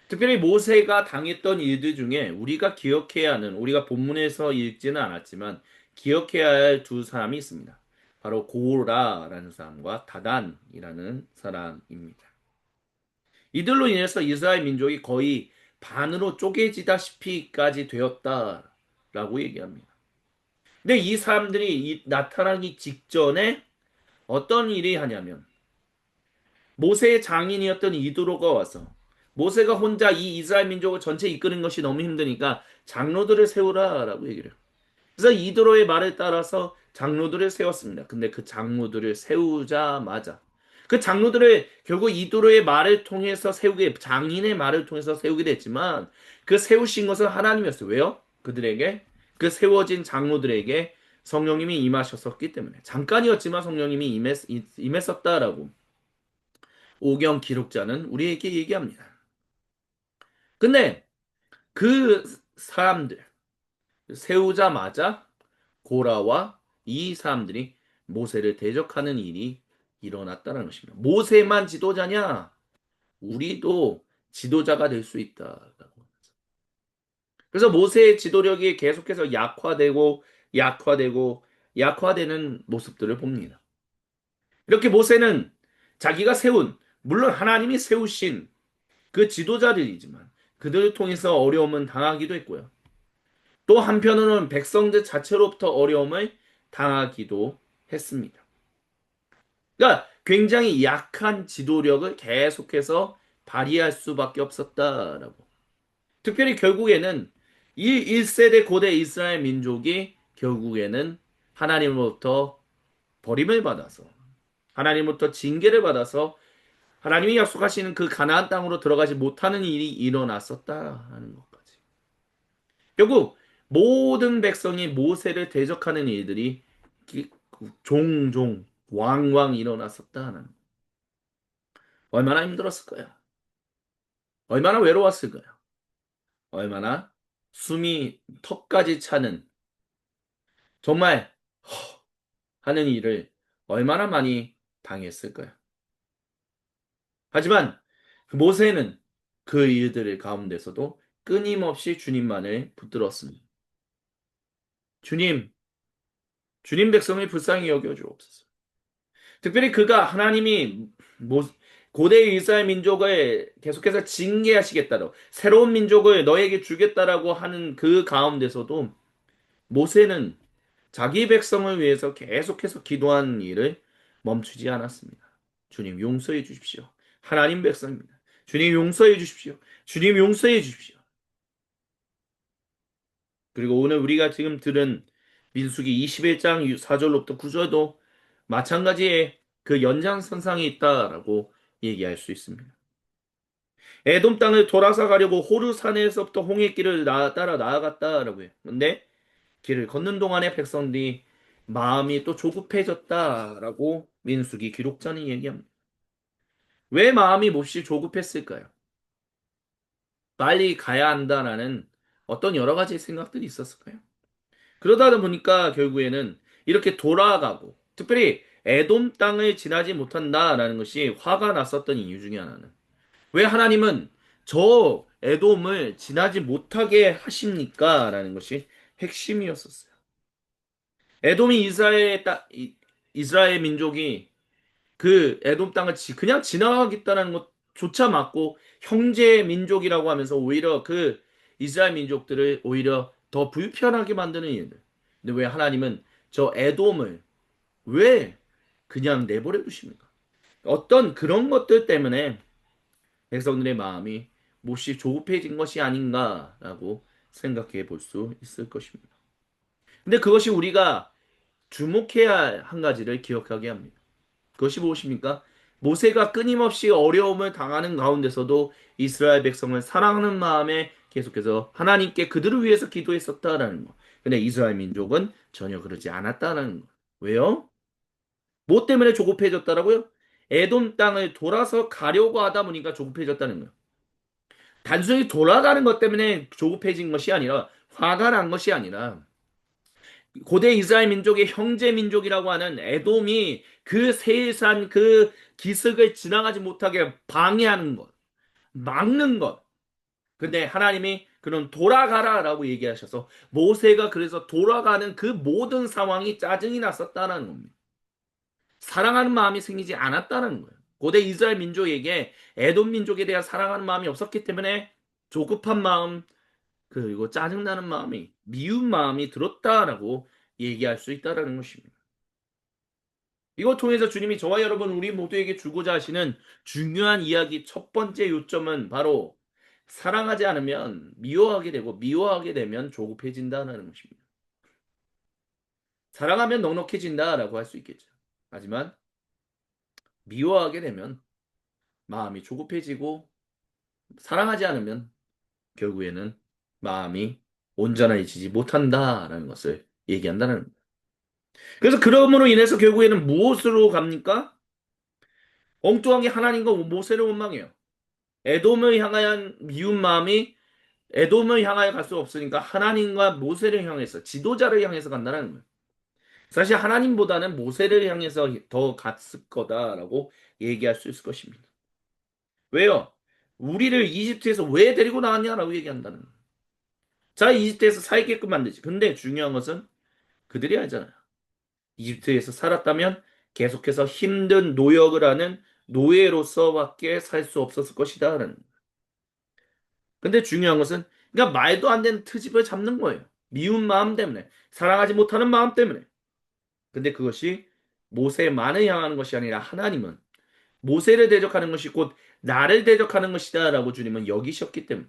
특별히 모세가 당했던 일들 중에 우리가 기억해야 하는, 우리가 본문에서 읽지는 않았지만 기억해야 할 두 사람이 있습니다. 바로 고라라는 사람과 다단이라는 사람입니다. 이들로 인해서 이스라엘 민족이 거의 반으로 쪼개지다시피까지 되었다라고 얘기합니다. 근데 이 사람들이 나타나기 직전에 어떤 일이 하냐면 모세의 장인이었던 이두로가 와서 모세가 혼자 이 이스라엘 민족을 전체 이끄는 것이 너무 힘드니까 장로들을 세우라라고 얘기를 해요. 그래서 이두로의 말을 따라서 장로들을 세웠습니다. 근데 그 장로들을 세우자마자 그 장로들을 결국 이두로의 말을 통해서 장인의 말을 통해서 세우게 됐지만 그 세우신 것은 하나님이었어요. 왜요? 그들에게 그 세워진 장로들에게 성령님이 임하셨었기 때문에 잠깐이었지만 성령님이 임했었다라고 오경 기록자는 우리에게 얘기합니다. 근데 그 사람들 세우자마자 고라와 이 사람들이 모세를 대적하는 일이 일어났다는 것입니다. 모세만 지도자냐? 우리도 지도자가 될 수 있다라고. 그래서 모세의 지도력이 계속해서 약화되고 약화되는 모습들을 봅니다. 이렇게 모세는 자기가 물론 하나님이 세우신 그 지도자들이지만 그들을 통해서 어려움은 당하기도 했고요. 또 한편으로는 백성들 자체로부터 어려움을 당하기도 했습니다. 그러니까 굉장히 약한 지도력을 계속해서 발휘할 수밖에 없었다라고. 특별히 결국에는 이 1세대 고대 이스라엘 민족이 결국에는 하나님으로부터 버림을 받아서 하나님으로부터 징계를 받아서 하나님이 약속하시는 그 가나안 땅으로 들어가지 못하는 일이 일어났었다는 것까지. 결국 모든 백성이 모세를 대적하는 일들이 종종 왕왕 일어났었다는. 얼마나 힘들었을까요? 얼마나 외로웠을까요? 얼마나 숨이 턱까지 차는 정말 하는 일을 얼마나 많이 당했을까요? 하지만 그 모세는 그 일들을 가운데서도 끊임없이 주님만을 붙들었습니다. 주님, 주님 백성을 불쌍히 여겨 주옵소서. 특별히 그가 하나님이 고대 이스라엘 민족을 계속해서 징계하시겠다고 새로운 민족을 너에게 주겠다라고 하는 그 가운데서도 모세는 자기 백성을 위해서 계속해서 기도하는 일을 멈추지 않았습니다. 주님 용서해 주십시오. 하나님 백성입니다. 주님 용서해 주십시오. 주님 용서해 주십시오. 그리고 오늘 우리가 지금 들은 민수기 21장 4절로부터 9절도 마찬가지의 그 연장선상에 있다라고 얘기할 수 있습니다. 에돔 땅을 돌아서 가려고 호르산에서부터 홍해길을 따라 나아갔다라고 해요. 근데 길을 걷는 동안에 백성들이 마음이 또 조급해졌다라고 민수기 기록자는 얘기합니다. 왜 마음이 몹시 조급했을까요? 빨리 가야 한다라는 어떤 여러 가지 생각들이 있었을까요? 그러다 보니까 결국에는 이렇게 돌아가고, 특별히 에돔 땅을 지나지 못한다라는 것이 화가 났었던 이유 중에 하나는, 왜 하나님은 저 에돔을 지나지 못하게 하십니까? 라는 것이 핵심이었었어요. 에돔이 이스라엘 민족이 그 에돔 땅을 그냥 지나가겠다는 것조차 맞고 형제 민족이라고 하면서 오히려 그 이스라엘 민족들을 오히려 더 불편하게 만드는 일들. 근데 왜 하나님은 저 에돔을 왜 그냥 내버려 두십니까? 어떤 그런 것들 때문에 백성들의 마음이 몹시 조급해진 것이 아닌가라고 생각해 볼 수 있을 것입니다. 근데 그것이 우리가 주목해야 할 한 가지를 기억하게 합니다. 그것이 무엇입니까? 모세가 끊임없이 어려움을 당하는 가운데서도 이스라엘 백성을 사랑하는 마음에 계속해서 하나님께 그들을 위해서 기도했었다라는 것. 근데 이스라엘 민족은 전혀 그러지 않았다라는 것. 왜요? 뭐 때문에 조급해졌다라고요? 에돔 땅을 돌아서 가려고 하다 보니까 조급해졌다는 거예요. 단순히 돌아가는 것 때문에 조급해진 것이 아니라 화가 난 것이 아니라 고대 이스라엘 민족의 형제 민족이라고 하는 에돔이 그 세산 그 기슭을 지나가지 못하게 방해하는 것, 막는 것. 근데 하나님이 그럼 돌아가라라고 얘기하셔서 모세가 그래서 돌아가는 그 모든 상황이 짜증이 났었다는 겁니다. 사랑하는 마음이 생기지 않았다는 거예요. 고대 이스라엘 민족에게 에돔 민족에 대한 사랑하는 마음이 없었기 때문에 조급한 마음, 그리고 짜증나는 마음이, 미운 마음이 들었다라고 얘기할 수 있다라는 것입니다. 이걸 통해서 주님이 저와 여러분 우리 모두에게 주고자 하시는 중요한 이야기 첫 번째 요점은 바로 사랑하지 않으면 미워하게 되고 미워하게 되면 조급해진다는 것입니다. 사랑하면 넉넉해진다라고 할 수 있겠죠. 하지만 미워하게 되면 마음이 조급해지고 사랑하지 않으면 결국에는 마음이 온전해지지 못한다라는 것을 얘기한다는 겁니다. 그래서 그러므로 인해서 결국에는 무엇으로 갑니까? 엉뚱하게 하나님과 모세를 원망해요. 에돔을 향한 미운 마음이 에돔을 향하여 갈 수 없으니까 하나님과 모세를 향해서 지도자를 향해서 간다는 거예요. 사실 하나님보다는 모세를 향해서 더 갔을 거다라고 얘기할 수 있을 것입니다. 왜요? 우리를 이집트에서 왜 데리고 나왔냐라고 얘기한다는 거예요. 자, 이집트에서 살게끔 만들지. 근데 중요한 것은 그들이 알잖아요. 이집트에서 살았다면 계속해서 힘든 노역을 하는 노예로서밖에 살 수 없었을 것이다. 근데 중요한 것은 그러니까 말도 안 되는 트집을 잡는 거예요. 미운 마음 때문에, 사랑하지 못하는 마음 때문에. 근데 그것이 모세만을 향하는 것이 아니라 하나님은 모세를 대적하는 것이 곧 나를 대적하는 것이다라고 주님은 여기셨기 때문에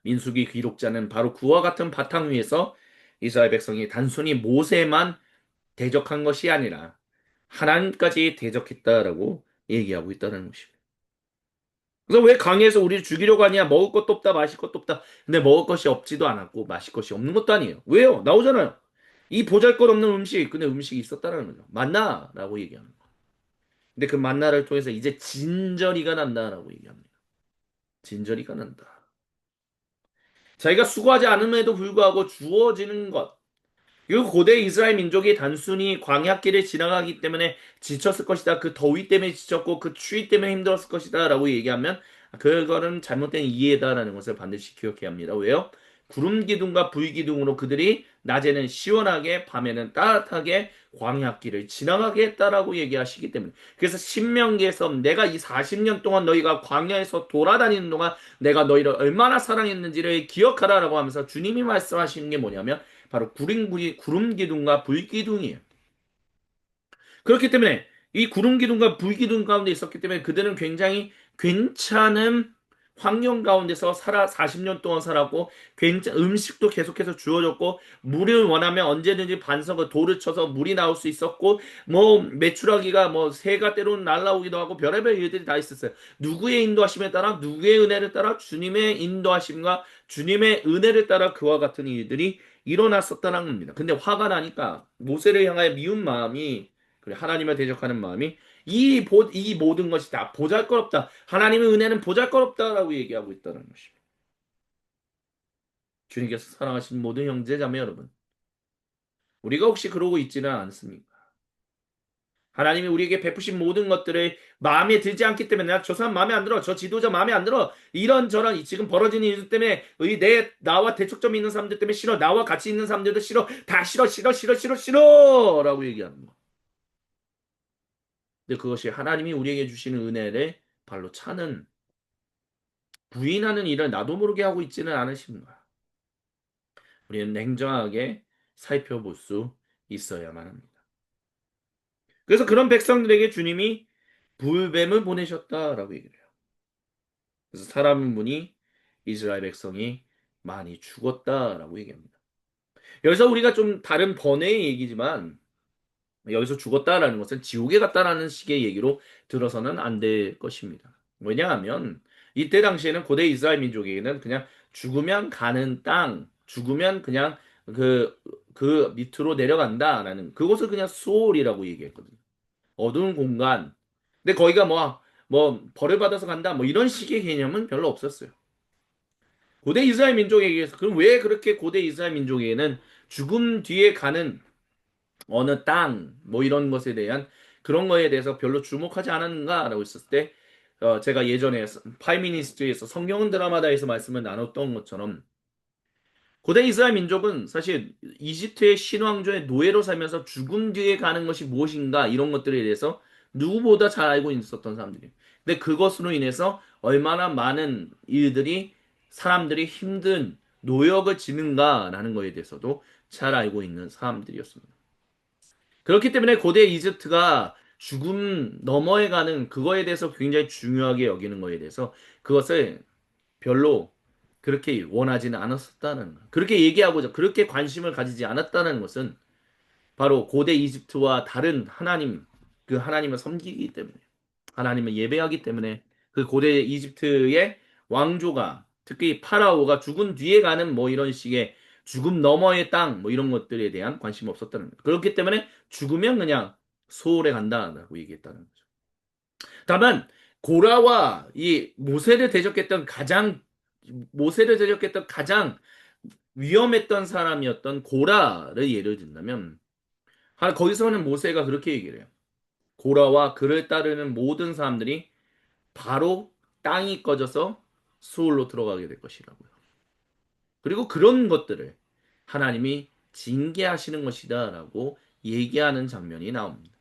민수기 기록자는 바로 그와 같은 바탕 위에서 이스라엘 백성이 단순히 모세만 대적한 것이 아니라 하나님까지 대적했다라고 얘기하고 있다는 것입니다. 그래서 왜 강에서 우리를 죽이려고 하냐? 먹을 것도 없다, 마실 것도 없다. 근데 먹을 것이 없지도 않았고 마실 것이 없는 것도 아니에요. 왜요? 나오잖아요. 이 보잘것없는 음식, 근데 음식이 있었다라는 거죠. 만나라고 얘기하는 거. 근데 그 만나를 통해서 이제 진저리가 난다라고 얘기합니다. 진저리가 난다. 자기가 수고하지 않음에도 불구하고 주어지는 것. 이거 고대 이스라엘 민족이 단순히 광야길을 지나가기 때문에 지쳤을 것이다. 그 더위 때문에 지쳤고 그 추위 때문에 힘들었을 것이다. 라고 얘기하면 그거는 잘못된 이해다라는 것을 반드시 기억해야 합니다. 왜요? 구름 기둥과 불 기둥으로 그들이 낮에는 시원하게 밤에는 따뜻하게 광야길을 지나가게 했다라고 얘기하시기 때문에 그래서 신명기에서 내가 이 40년 동안 너희가 광야에서 돌아다니는 동안 내가 너희를 얼마나 사랑했는지를 기억하라라고 하면서 주님이 말씀하시는 게 뭐냐면 바로 구름 기둥과 불 기둥이에요. 그렇기 때문에 이 구름 기둥과 불 기둥 가운데 있었기 때문에 그들은 굉장히 괜찮은 환경 가운데서 40년 동안 살았고, 음식도 계속해서 주어졌고, 물을 원하면 언제든지 반석을 돌을 쳐서 물이 나올 수 있었고, 뭐 메추라기가 뭐 새가 때로는 날아오기도 하고 별의별 일들이 다 있었어요. 누구의 인도하심에 따라, 누구의 은혜를 따라, 주님의 인도하심과 주님의 은혜를 따라 그와 같은 일들이 일어났었다는 겁니다. 근데 화가 나니까 모세를 향하여 미운 마음이, 그래, 하나님을 대적하는 마음이, 이 모든 것이 다 보잘것없다. 하나님의 은혜는 보잘것없다라고 얘기하고 있다는 것입니다. 주님께서 사랑하신 모든 형제자매 여러분, 우리가 혹시 그러고 있지는 않습니까? 하나님이 우리에게 베푸신 모든 것들을 마음에 들지 않기 때문에, 나 저 사람 마음에 안 들어, 저 지도자 마음에 안 들어, 이런저런 지금 벌어지는 일 때문에 나와 대척점이 있는 사람들 때문에 싫어, 나와 같이 있는 사람들도 싫어, 다 싫어 싫어 싫어 싫어 싫어 라고 얘기하는 거. 근데 그것이 하나님이 우리에게 주시는 은혜를 발로 차는, 부인하는 일을 나도 모르게 하고 있지는 않으십니까? 우리는 냉정하게 살펴볼 수 있어야만 합니다. 그래서 그런 백성들에게 주님이 불뱀을 보내셨다라고 얘기를 해요. 그래서 사람 분이 이스라엘 백성이 많이 죽었다라고 얘기합니다. 여기서 우리가 좀 다른 번외의 얘기지만, 여기서 죽었다라는 것은 지옥에 갔다라는 식의 얘기로 들어서는 안 될 것입니다. 왜냐하면 이때 당시에는 고대 이스라엘 민족에게는 그냥 죽으면 가는 땅, 죽으면 그냥 그, 그 밑으로 내려간다라는, 그것을 그냥 수월이라고 얘기했거든요. 어두운 공간. 근데 거기가 벌을 받아서 간다, 뭐 이런 식의 개념은 별로 없었어요. 고대 이스라엘 민족에게서, 그럼 왜 그렇게 고대 이스라엘 민족에게는 죽음 뒤에 가는 어느 땅, 뭐 이런 것에 대한 그런 거에 대해서 별로 주목하지 않았는가라고 했을 때, 제가 예전에 파이미니스트에서 성경은 드라마다에서 말씀을 나눴던 것처럼, 고대 이스라엘 민족은 사실 이집트의 신왕조의 노예로 살면서 죽음 뒤에 가는 것이 무엇인가 이런 것들에 대해서 누구보다 잘 알고 있었던 사람들이에요. 근데 그것으로 인해서 얼마나 많은 일들이, 사람들이 힘든 노역을 지는가라는 거에 대해서도 잘 알고 있는 사람들이었습니다. 그렇기 때문에 고대 이집트가 죽음 너머에 가는 그거에 대해서 굉장히 중요하게 여기는 거에 대해서, 그것을 별로 그렇게 원하지는 않았었다는 거. 그렇게 얘기하고자 그렇게 관심을 가지지 않았다는 것은 바로 고대 이집트와 다른 하나님, 그 하나님을 섬기기 때문에, 하나님을 예배하기 때문에, 그 고대 이집트의 왕조가, 특히 파라오가 죽은 뒤에 가는 뭐 이런 식의 죽음 너머의 땅 뭐 이런 것들에 대한 관심이 없었다는 거죠. 그렇기 때문에 죽으면 그냥 소홀에 간다라고 얘기했다는 거죠. 다만 고라와 이 모세를 대적했던 가장 위험했던 사람이었던 고라를 예를 든다면, 거기서는 모세가 그렇게 얘기를 해요. 고라와 그를 따르는 모든 사람들이 바로 땅이 꺼져서 수올로 들어가게 될 것이라고요. 그리고 그런 것들을 하나님이 징계하시는 것이다라고 얘기하는 장면이 나옵니다.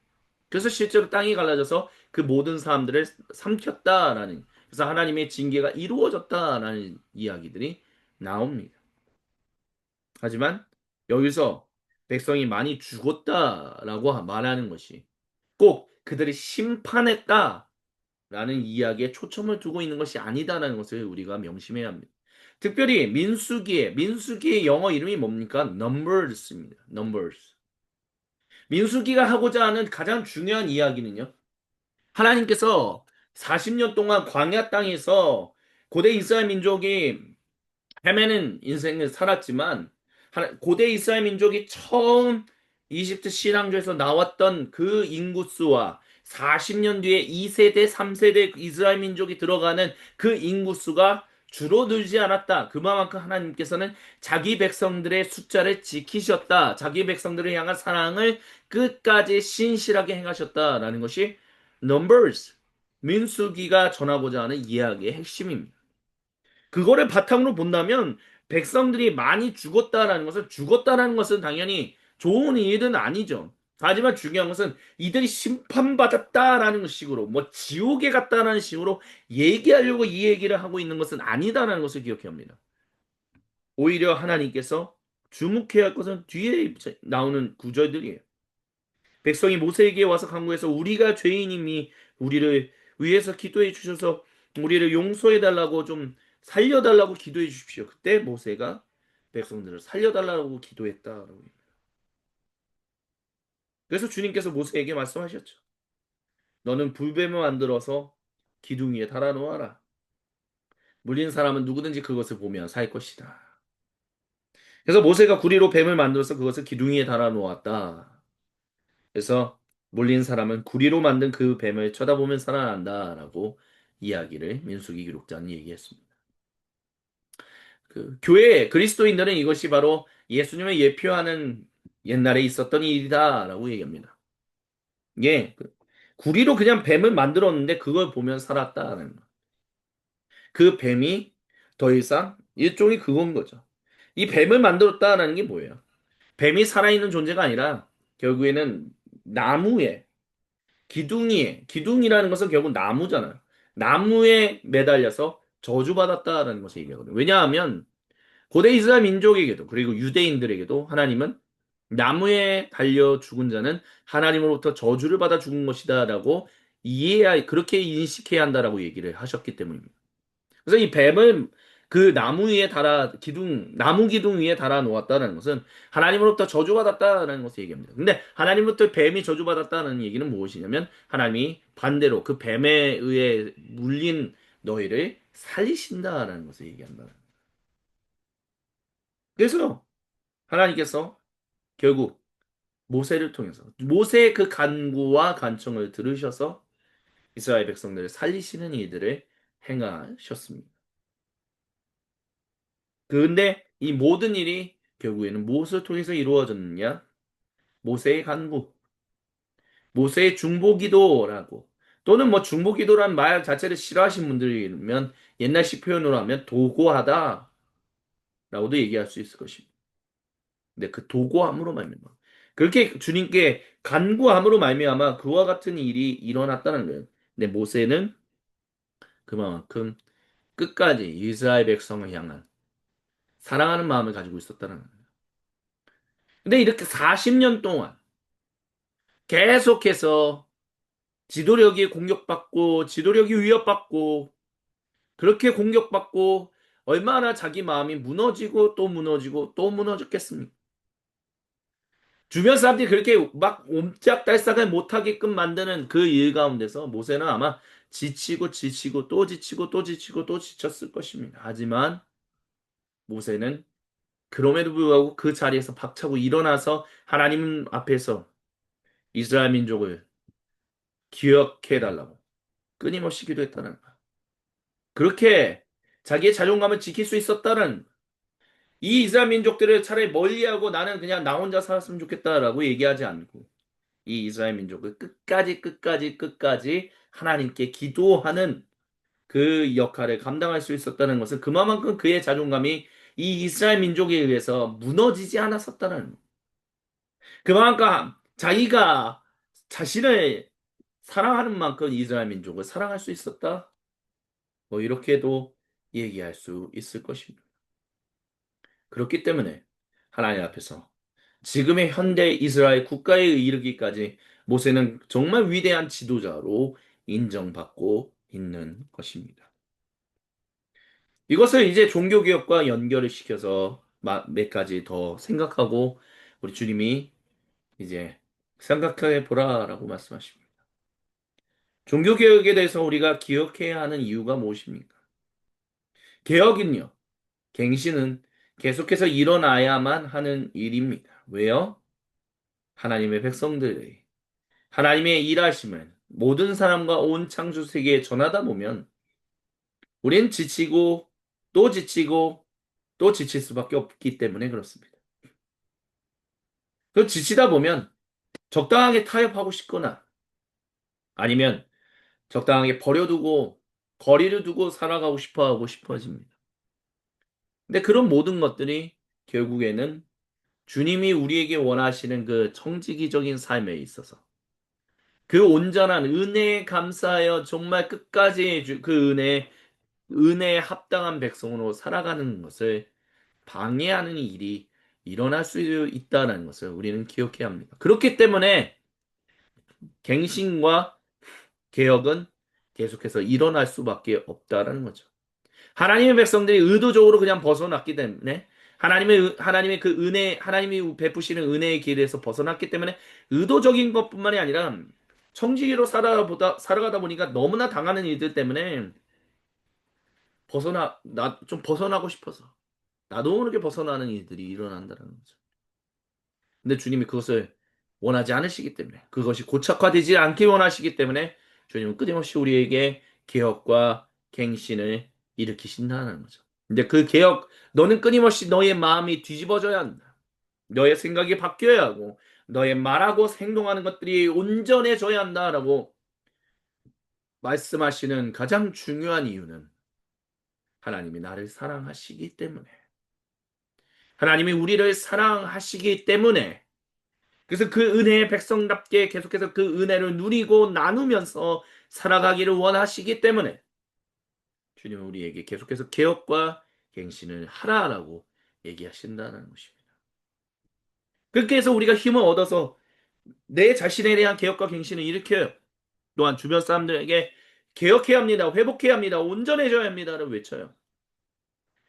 그래서 실제로 땅이 갈라져서 그 모든 사람들을 삼켰다라는, 그래서 하나님의 징계가 이루어졌다라는 이야기들이 나옵니다. 하지만 여기서 백성이 많이 죽었다라고 말하는 것이 꼭 그들이 심판했다라는 이야기에 초점을 두고 있는 것이 아니다라는 것을 우리가 명심해야 합니다. 특별히 민수기의 영어 이름이 뭡니까? Numbers입니다. Numbers. 민수기가 하고자 하는 가장 중요한 이야기는요, 하나님께서 40년 동안 광야 땅에서 고대 이스라엘 민족이 헤매는 인생을 살았지만, 고대 이스라엘 민족이 처음 이집트 신앙조에서 나왔던 그 인구수와 40년 뒤에 2세대, 3세대 이스라엘 민족이 들어가는 그 인구수가 줄어들지 않았다. 그만큼 하나님께서는 자기 백성들의 숫자를 지키셨다. 자기 백성들을 향한 사랑을 끝까지 신실하게 행하셨다라는 것이 Numbers, 민수기가 전하고자 하는 이야기의 핵심입니다. 그거를 바탕으로 본다면 백성들이 많이 죽었다라는 것은 당연히 좋은 일은 아니죠. 하지만 중요한 것은 이들이 심판받았다라는 식으로, 뭐 지옥에 갔다라는 식으로 얘기하려고 이 얘기를 하고 있는 것은 아니다라는 것을 기억해야 합니다. 오히려 하나님께서 주목해야 할 것은 뒤에 나오는 구절들이에요. 백성이 모세에게 와서 간구해서 우리가 죄인임이 우리를 위해서 기도해 주셔서 우리를 용서해 달라고 좀 살려 달라고 기도해 주십시오. 그때 모세가 백성들을 살려 달라고 기도했다라고. 그래서 주님께서 모세에게 말씀하셨죠. 너는 불뱀을 만들어서 기둥 위에 달아 놓아라. 물린 사람은 누구든지 그것을 보면 살 것이다. 그래서 모세가 구리로 뱀을 만들어서 그것을 기둥 위에 달아 놓았다. 그래서 물린 사람은 구리로 만든 그 뱀을 쳐다보면 살아난다라고 이야기를 민수기 기록자는 얘기했습니다. 그 교회 그리스도인들은 이것이 바로 예수님을 예표하는 옛날에 있었던 일이다라고 얘기합니다. 예, 구리로 그냥 뱀을 만들었는데 그걸 보면 살았다는 거. 그 뱀이 더 이상 일종의 그건 거죠. 이 뱀을 만들었다라는 게 뭐예요? 뱀이 살아있는 존재가 아니라 결국에는 나무에 기둥이라는 것은 결국 나무잖아요. 나무에 매달려서 저주받았다라는 것을 얘기하거든요. 왜냐하면 고대 이스라엘 민족에게도 그리고 유대인들에게도 하나님은 나무에 달려 죽은 자는 하나님으로부터 저주를 받아 죽은 것이다라고 그렇게 인식해야 한다라고 얘기를 하셨기 때문입니다. 그래서 이 뱀을 그 나무 위에 나무 기둥 위에 달아 놓았다는 것은 하나님으로부터 저주받았다는 것을 얘기합니다. 근데 하나님으로부터 뱀이 저주받았다는 얘기는 무엇이냐면 하나님이 반대로 그 뱀에 의해 물린 너희를 살리신다라는 것을 얘기한다. 그래서 하나님께서 결국 모세를 통해서 모세의 그 간구와 간청을 들으셔서 이스라엘 백성들을 살리시는 일들을 행하셨습니다. 그런데 이 모든 일이 결국에는 무엇을 통해서 이루어졌느냐? 모세의 간구, 모세의 중보기도라고 또는 뭐 중보기도란 말 자체를 싫어하시는 분들이면 옛날식 표현으로 하면 도고하다라고도 얘기할 수 있을 것입니다. 근데 그 도고함으로 말미암아 그렇게 주님께 간구함으로 말미암아 그와 같은 일이 일어났다는 거예요. 근데 모세는 그만큼 끝까지 이스라엘 백성을 향한 사랑하는 마음을 가지고 있었다는 거예요. 근데 이렇게 40년 동안 계속해서 지도력이 공격받고 지도력이 위협받고 그렇게 공격받고 얼마나 자기 마음이 무너지고 또 무너지고 또 무너졌겠습니까? 주변 사람들이 그렇게 막 옴짝달싹을 못하게끔 만드는 그 일 가운데서 모세는 아마 지치고 지치고 또 지치고 또 지치고 또 지쳤을 것입니다. 하지만 모세는 그럼에도 불구하고 그 자리에서 박차고 일어나서 하나님 앞에서 이스라엘 민족을 기억해 달라고 끊임없이 기도했다는 거야. 그렇게 자기의 자존감을 지킬 수 있었다는 이 이스라엘 민족들을 차라리 멀리하고 나는 그냥 나 혼자 살았으면 좋겠다라고 얘기하지 않고 이 이스라엘 민족을 끝까지 하나님께 기도하는 그 역할을 감당할 수 있었다는 것은 그만큼 그의 자존감이 이 이스라엘 민족에 의해서 무너지지 않았었다는 그만큼 자기가 자신을 사랑하는 만큼 이스라엘 민족을 사랑할 수 있었다. 뭐 이렇게도 얘기할 수 있을 것입니다. 그렇기 때문에 하나님 앞에서 지금의 현대 이스라엘 국가에 이르기까지 모세는 정말 위대한 지도자로 인정받고 있는 것입니다. 이것을 이제 종교개혁과 연결을 시켜서 몇 가지 더 생각하고 우리 주님이 이제 생각해 보라라고 말씀하십니다. 종교개혁에 대해서 우리가 기억해야 하는 이유가 무엇입니까? 개혁은요, 갱신은 계속해서 일어나야만 하는 일입니다. 왜요? 하나님의 백성들의 하나님의 일하심을 모든 사람과 온 창조 세계에 전하다 보면 우린 지치고 또 지치고 또 지칠 수밖에 없기 때문에 그렇습니다. 그 지치다 보면 적당하게 타협하고 싶거나 아니면 적당하게 버려두고 거리를 두고 살아가고 싶어 하고 싶어집니다. 근데 그런 모든 것들이 결국에는 주님이 우리에게 원하시는 그 청지기적인 삶에 있어서 그 온전한 은혜에 감사하여 정말 끝까지 그 은혜에 합당한 백성으로 살아가는 것을 방해하는 일이 일어날 수 있다는 것을 우리는 기억해야 합니다. 그렇기 때문에 갱신과 개혁은 계속해서 일어날 수밖에 없다라는 거죠. 하나님의 백성들이 의도적으로 그냥 벗어났기 때문에 하나님의 그 은혜, 하나님이 베푸시는 은혜의 길에서 벗어났기 때문에 의도적인 것뿐만이 아니라 청지기로 살아가다 보니까 너무나 당하는 일들 때문에 나 좀 벗어나고 싶어서 나도 모르게 벗어나는 일들이 일어난다는 거죠. 근데 주님이 그것을 원하지 않으시기 때문에 그것이 고착화되지 않게 원하시기 때문에 주님은 끊임없이 우리에게 개혁과 갱신을 일으키신다는 거죠. 근데 그 개혁, 너는 끊임없이 너의 마음이 뒤집어져야 한다. 너의 생각이 바뀌어야 하고, 너의 말하고 행동하는 것들이 온전해져야 한다라고 말씀하시는 가장 중요한 이유는 하나님이 나를 사랑하시기 때문에. 하나님이 우리를 사랑하시기 때문에 그래서 그 은혜의 백성답게 계속해서 그 은혜를 누리고 나누면서 살아가기를 원하시기 때문에 주님은 우리에게 계속해서 개혁과 갱신을 하라라고 얘기하신다는 것입니다. 그렇게 해서 우리가 힘을 얻어서 내 자신에 대한 개혁과 갱신을 일으켜요. 또한 주변 사람들에게 개혁해야 합니다. 회복해야 합니다. 온전해져야 합니다를 외쳐요.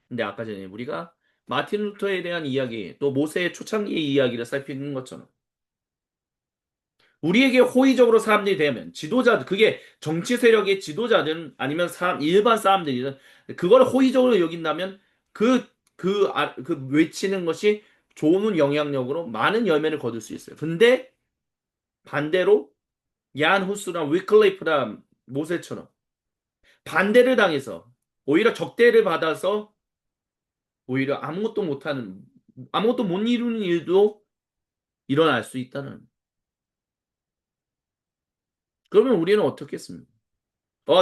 근데 아까 전에 우리가 마틴 루터에 대한 이야기, 또 모세의 초창기의 이야기를 살피는 것처럼 우리에게 호의적으로 사람들이 되면 지도자 그게 정치 세력의 지도자든 아니면 일반 사람들이든 그걸 호의적으로 여긴다면 그 외치는 것이 좋은 영향력으로 많은 열매를 거둘 수 있어요. 근데 반대로 얀 후스랑 위클리프랑 모세처럼 반대를 당해서 오히려 적대를 받아서 오히려 아무것도 못 이루는 일도 일어날 수 있다는. 그러면 우리는 어떻게 했습니까?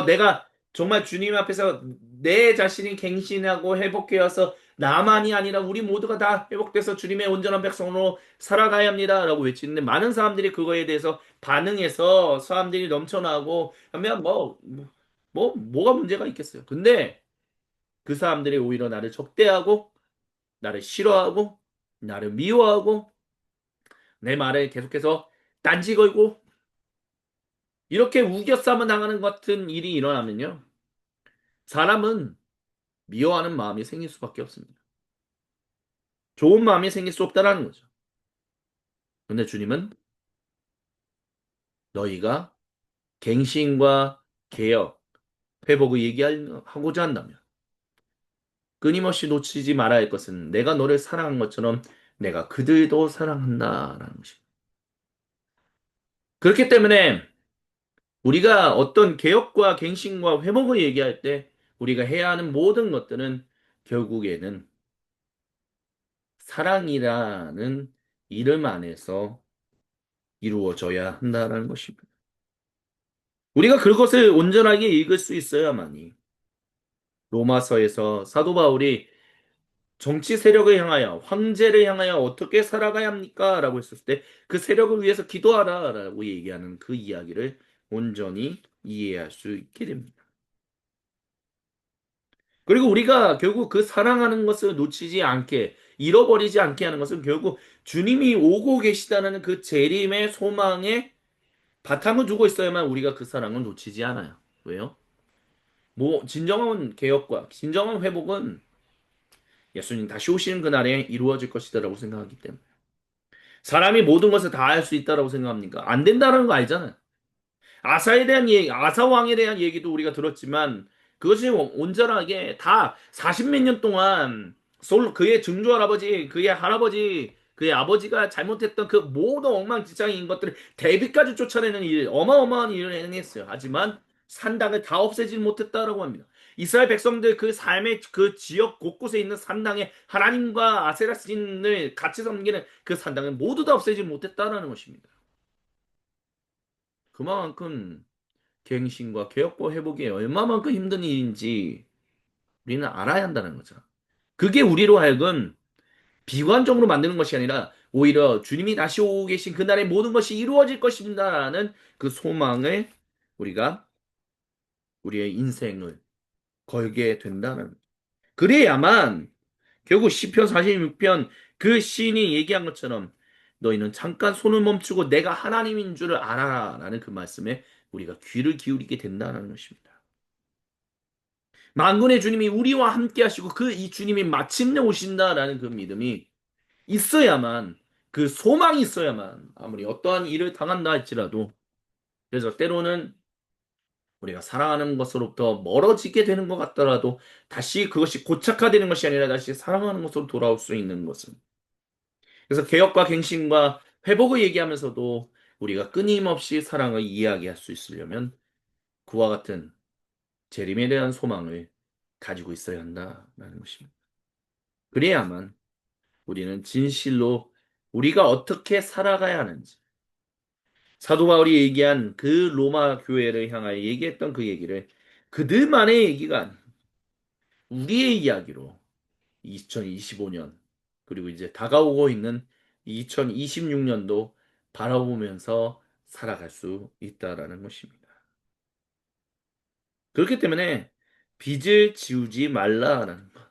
내가 정말 주님 앞에서 내 자신이 갱신하고 회복되어서 나만이 아니라 우리 모두가 다 회복돼서 주님의 온전한 백성으로 살아가야 합니다. 라고 외치는데 많은 사람들이 그거에 대해서 반응해서 사람들이 넘쳐나고 하면 뭐가 문제가 있겠어요. 근데 그 사람들이 오히려 나를 적대하고 나를 싫어하고 나를 미워하고 내 말에 계속해서 딴지 걸고 이렇게 우겨싸만 당하는 같은 일이 일어나면요. 사람은 미워하는 마음이 생길 수밖에 없습니다. 좋은 마음이 생길 수 없다라는 거죠. 근데 주님은 너희가 갱신과 개혁, 회복을 얘기하고자 한다면 끊임없이 놓치지 말아야 할 것은 내가 너를 사랑한 것처럼 내가 그들도 사랑한다라는 것입니다. 그렇기 때문에 우리가 어떤 개혁과 갱신과 회복을 얘기할 때 우리가 해야 하는 모든 것들은 결국에는 사랑이라는 이름 안에서 이루어져야 한다는 것입니다. 우리가 그것을 온전하게 읽을 수 있어야만이 로마서에서 사도 바울이 정치 세력을 향하여 황제를 향하여 어떻게 살아가야 합니까? 라고 했을 때 그 세력을 위해서 기도하라 라고 얘기하는 그 이야기를 온전히 이해할 수 있게 됩니다. 그리고 우리가 결국 그 사랑하는 것을 놓치지 않게 잃어버리지 않게 하는 것은 결국 주님이 오고 계시다는 그 재림의 소망에 바탕을 두고 있어야만 우리가 그 사랑을 놓치지 않아요. 왜요? 진정한 개혁과 진정한 회복은 예수님 다시 오시는 그날에 이루어질 것이다라고 생각하기 때문에. 사람이 모든 것을 다 할 수 있다라고 생각합니까? 안 된다는 거 알잖아요. 아사 왕에 대한 얘기도 우리가 들었지만 그것이 온전하게 다 40몇 년 동안 그의 증조 할아버지, 그의 할아버지, 그의 아버지가 잘못했던 그 모든 엉망진창인 것들을 대비까지 쫓아내는 어마어마한 일을 행했어요. 하지만 산당을 다 없애지 못했다라고 합니다. 이스라엘 백성들 그 삶의 그 지역 곳곳에 있는 산당에 하나님과 아세라 신을 같이 섬기는 그 산당을 모두 다 없애지 못했다라는 것입니다. 그만큼 갱신과 개혁과 회복이 얼마만큼 힘든 일인지 우리는 알아야 한다는 거죠. 그게 우리로 하여금 비관적으로 만드는 것이 아니라 오히려 주님이 다시 오고 계신 그날에 모든 것이 이루어질 것입니다라는 그 소망을 우리가 우리의 인생을 걸게 된다는. 그래야만 결국 시편 46편 그 시인이 얘기한 것처럼 너희는 잠깐 손을 멈추고 내가 하나님인 줄을 알아라. 라는 그 말씀에 우리가 귀를 기울이게 된다는 것입니다. 만군의 주님이 우리와 함께 하시고 그 이 주님이 마침내 오신다라는 그 믿음이 있어야만, 그 소망이 있어야만 아무리 어떠한 일을 당한다 할지라도, 그래서 때로는 우리가 사랑하는 것으로부터 멀어지게 되는 것 같더라도 다시 그것이 고착화되는 것이 아니라 다시 사랑하는 것으로 돌아올 수 있는 것은, 그래서 개혁과 갱신과 회복을 얘기하면서도 우리가 끊임없이 사랑을 이야기할 수 있으려면 그와 같은 재림에 대한 소망을 가지고 있어야 한다라는 것입니다. 그래야만 우리는 진실로 우리가 어떻게 살아가야 하는지, 사도 바울이 얘기한 그 로마 교회를 향하여 얘기했던 그 얘기를 그들만의 얘기가 아닌 우리의 이야기로 2025년, 그리고 이제 다가오고 있는 2026년도 바라보면서 살아갈 수 있다라는 것입니다. 그렇기 때문에 빚을 지우지 말라라는 것.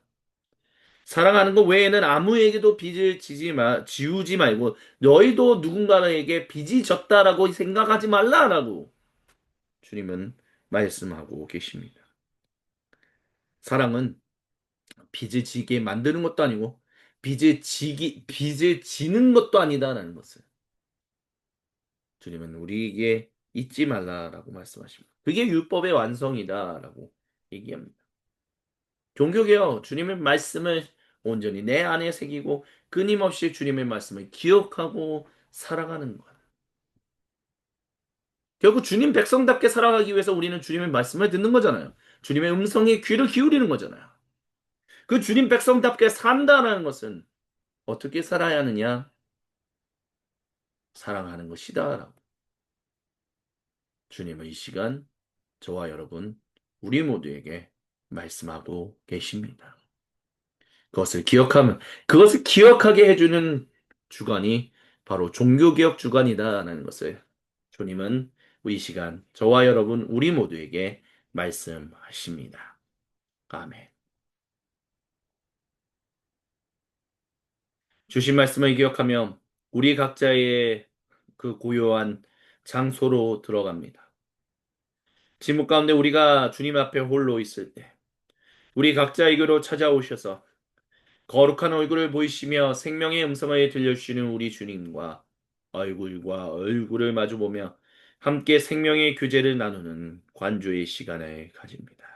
사랑하는 것 외에는 아무에게도 빚을 지우지 말고 너희도 누군가에게 빚이 졌다라고 생각하지 말라라고 주님은 말씀하고 계십니다. 사랑은 빚을 지게 만드는 것도 아니고 빚을 지는 것도 아니다라는 것을 주님은 우리에게 잊지 말라라고 말씀하십니다. 그게 율법의 완성이다라고 얘기합니다. 종교개혁, 주님의 말씀을 온전히 내 안에 새기고 끊임없이 주님의 말씀을 기억하고 살아가는 것. 결국 주님 백성답게 살아가기 위해서 우리는 주님의 말씀을 듣는 거잖아요. 주님의 음성에 귀를 기울이는 거잖아요. 그 주님 백성답게 산다는 것은 어떻게 살아야 하느냐? 사랑하는 것이다라고 주님은 이 시간 저와 여러분 우리 모두에게 말씀하고 계십니다. 그것을 기억하면 그것을 기억하게 해주는 주관이 바로 종교개혁 주관이다라는 것을 주님은 이 시간 저와 여러분 우리 모두에게 말씀하십니다. 아멘. 주신 말씀을 기억하며 우리 각자의 그 고요한 장소로 들어갑니다. 지목 가운데 우리가 주님 앞에 홀로 있을 때 우리 각자에게로 찾아오셔서 거룩한 얼굴을 보이시며 생명의 음성을 들려주시는 우리 주님과 얼굴과 얼굴을 마주보며 함께 생명의 교제를 나누는 관조의 시간을 가집니다.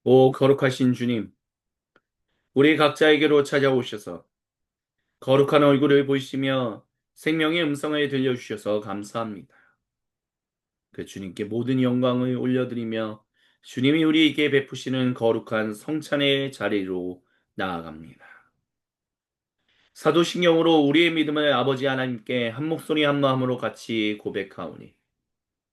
오 거룩하신 주님, 우리 각자에게로 찾아오셔서 거룩한 얼굴을 보이시며 생명의 음성을 들려주셔서 감사합니다. 그 주님께 모든 영광을 올려드리며 주님이 우리에게 베푸시는 거룩한 성찬의 자리로 나아갑니다. 사도신경으로 우리의 믿음을 아버지 하나님께 한 목소리 한 마음으로 같이 고백하오니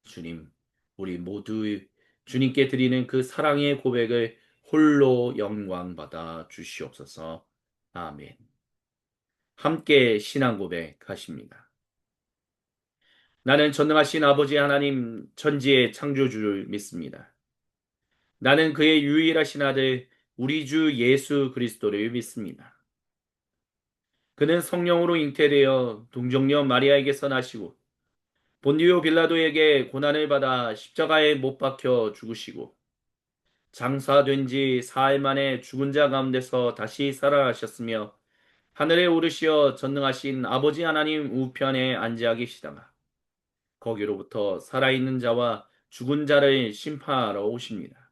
주님, 우리 모두 주님께 드리는 그 사랑의 고백을 홀로 영광받아 주시옵소서. 아멘. 함께 신앙 고백하십니다. 나는 전능하신 아버지 하나님 천지의 창조주를 믿습니다. 나는 그의 유일하신 아들 우리 주 예수 그리스도를 믿습니다. 그는 성령으로 잉태되어 동정녀 마리아에게서 나시고 본디오 빌라도에게 고난을 받아 십자가에 못 박혀 죽으시고 장사된 지 사흘 만에 죽은 자 가운데서 다시 살아나셨으며 하늘에 오르시어 전능하신 아버지 하나님 우편에 앉아 계시다가 거기로부터 살아있는 자와 죽은 자를 심판하러 오십니다.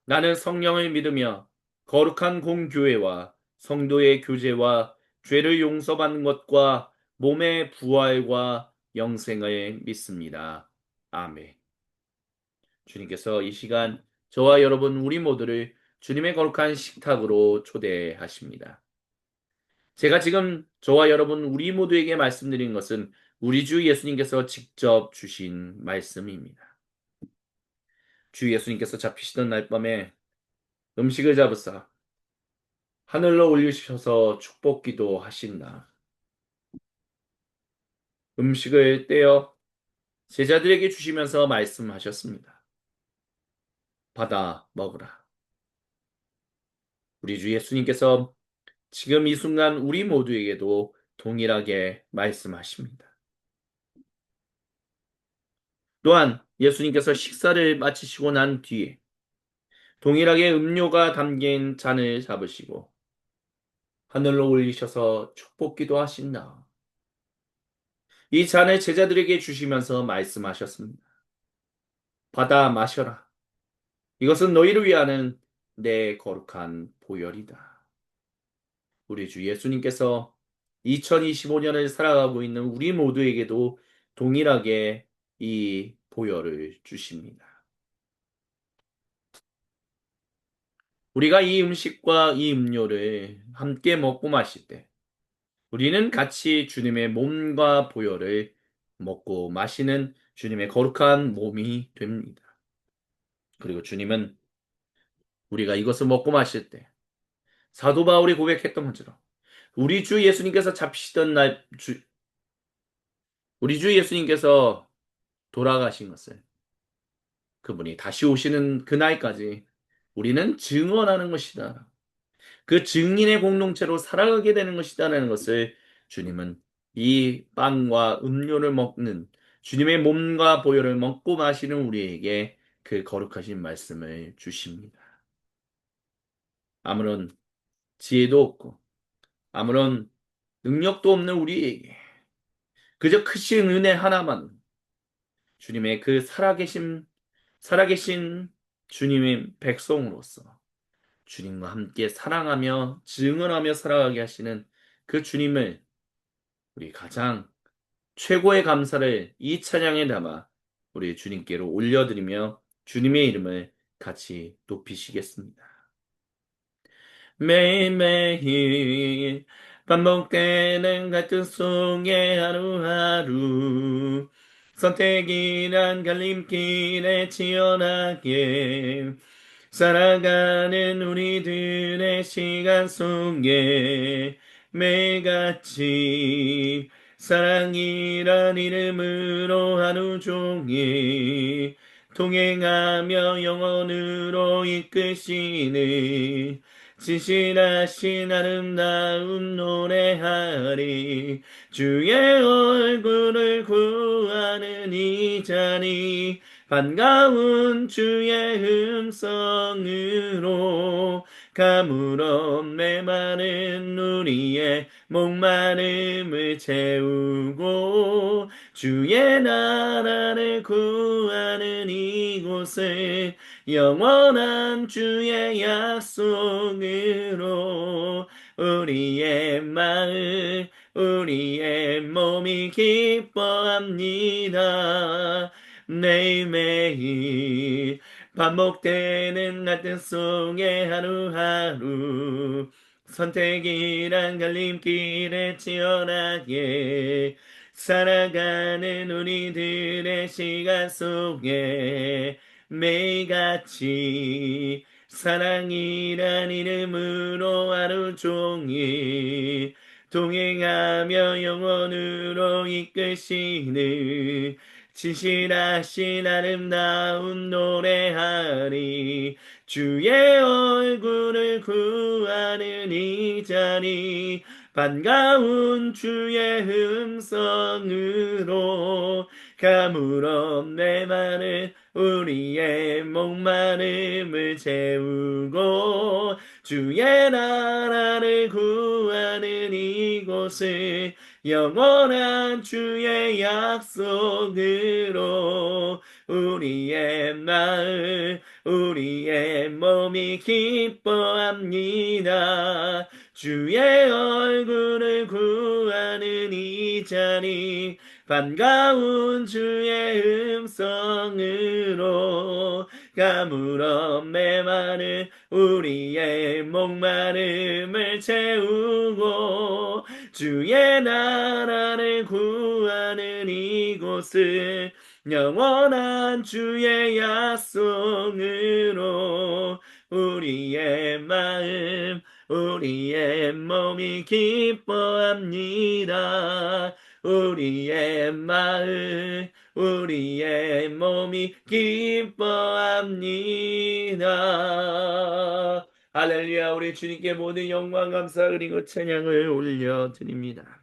나는 성령을 믿으며 거룩한 공교회와 성도의 교제와 죄를 용서받는 것과 몸의 부활과 영생을 믿습니다. 아멘. 주님께서 이 시간 저와 여러분 우리 모두를 주님의 거룩한 식탁으로 초대하십니다. 제가 지금 저와 여러분 우리 모두에게 말씀드린 것은 우리 주 예수님께서 직접 주신 말씀입니다. 주 예수님께서 잡히시던 날 밤에 음식을 잡으사 하늘로 올리셔서 축복기도 하신다. 음식을 떼어 제자들에게 주시면서 말씀하셨습니다. 받아 먹으라. 우리 주 예수님께서 지금 이 순간 우리 모두에게도 동일하게 말씀하십니다. 또한 예수님께서 식사를 마치시고 난 뒤에 동일하게 음료가 담긴 잔을 잡으시고 하늘로 올리셔서 축복기도 하신다. 이 잔을 제자들에게 주시면서 말씀하셨습니다. 받아 마셔라. 이것은 너희를 위하는 내 거룩한 보혈이다. 우리 주 예수님께서 2025년을 살아가고 있는 우리 모두에게도 동일하게 이 보혈을 주십니다. 우리가 이 음식과 이 음료를 함께 먹고 마실 때 우리는 같이 주님의 몸과 보혈을 먹고 마시는 주님의 거룩한 몸이 됩니다. 그리고 주님은 우리가 이것을 먹고 마실 때 사도 바울이 고백했던 것처럼 우리 주 예수님께서 잡히시던 날 우리 주 예수님께서 돌아가신 것을 그분이 다시 오시는 그날까지 우리는 증언하는 것이다. 그 증인의 공동체로 살아가게 되는 것이다라는 것을 주님은 이 빵과 음료를 먹는 주님의 몸과 보혈을 먹고 마시는 우리에게 그 거룩하신 말씀을 주십니다. 아무런 지혜도 없고 아무런 능력도 없는 우리에게 그저 크신 은혜 하나만 주님의 그 살아계신 주님의 백성으로서 주님과 함께 사랑하며 증언하며 살아가게 하시는 그 주님을 우리 가장 최고의 감사를 이 찬양에 담아 우리 주님께로 올려드리며 주님의 이름을 같이 높이시겠습니다. 매일매일 반복되는 갈등 속에 하루하루 선택이란 갈림길에 지연하게 살아가는 우리들의 시간 속에 매일같이 사랑이란 이름으로 하루 종일 동행하며 영원으로 이끄시는 진실하신 아름다운 노래하리 주의 얼굴을 구하는 이 자리 반가운 주의 음성으로 가물없 메마른 우리의 목마름을 채우고 주의 나라를 구하는 이곳을 영원한 주의 약속으로 우리의 마음 우리의 몸이 기뻐합니다. 매일매일 반복되는 갈등 속에 하루하루 선택이란 갈림길에 치열하게 살아가는 우리들의 시간 속에 매일같이 사랑이란 이름으로 하루 종일 동행하며 영원으로 이끄시는 진실하신 아름다운 노래하리. 주의 얼굴을 구하는 이 자리, 반가운 주의 음성으로 가물없 내 많은 우리의 목마름을 채우고 주의 나라를 구하는 이곳을 영원한 주의 약속으로 우리의 마음 우리의 몸이 기뻐합니다. 주의 얼굴을 구하는 이 자리, 반가운 주의 음성으로 가물없 메마른 우리의 목마름을 채우고 주의 나라를 구하는 이곳을 영원한 주의 약속으로 우리의 마음 우리의 몸이 기뻐합니다. 우리의 마음 우리의 몸이 기뻐합니다. 할렐루야. 우리 주님께 모든 영광 감사 그리고 찬양을 올려드립니다.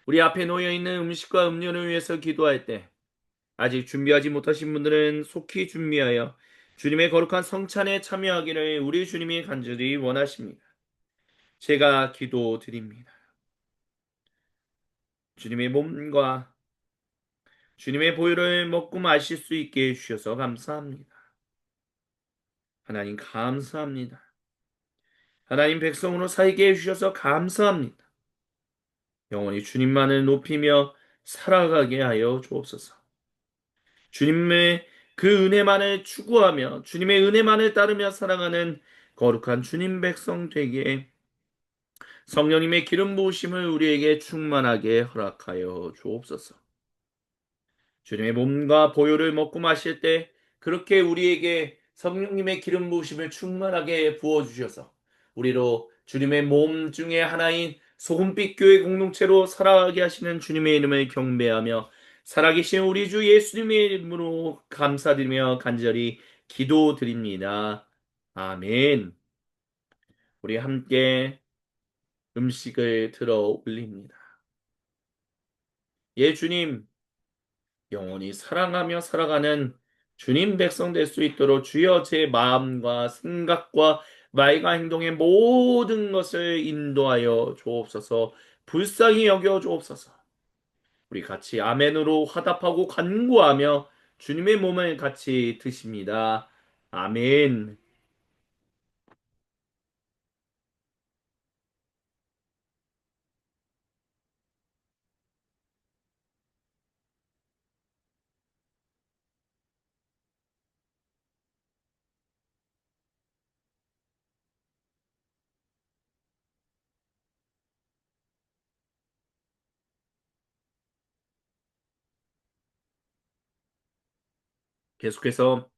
우리 앞에 놓여있는 음식과 음료를 위해서 기도할 때 아직 준비하지 못하신 분들은 속히 준비하여 주님의 거룩한 성찬에 참여하기를 우리 주님이 간절히 원하십니다. 제가 기도드립니다. 주님의 몸과 주님의 보혈을 먹고 마실 수 있게 해주셔서 감사합니다. 하나님 감사합니다. 하나님 백성으로 살게 해주셔서 감사합니다. 영원히 주님만을 높이며 살아가게 하여 주옵소서. 주님의 그 은혜만을 추구하며 주님의 은혜만을 따르며 살아가는 거룩한 주님 백성 되기에 성령님의 기름 부으심을 우리에게 충만하게 허락하여 주옵소서. 주님의 몸과 보혈을 먹고 마실 때 그렇게 우리에게 성령님의 기름 부으심을 충만하게 부어주셔서 우리로 주님의 몸 중에 하나인 소금빛 교회 공동체로 살아가게 하시는 주님의 이름을 경배하며 살아계신 우리 주 예수님의 이름으로 감사드리며 간절히 기도드립니다. 아멘. 우리 함께 음식을 들어 올립니다. 예, 주님, 영원히 사랑하며 살아가는 주님 백성 될 수 있도록 주여 제 마음과 생각과 말과 행동의 모든 것을 인도하여 주옵소서. 불쌍히 여겨 주옵소서. 우리 같이 아멘으로 화답하고 간구하며 주님의 몸을 같이 드십니다. 아멘. 계속해서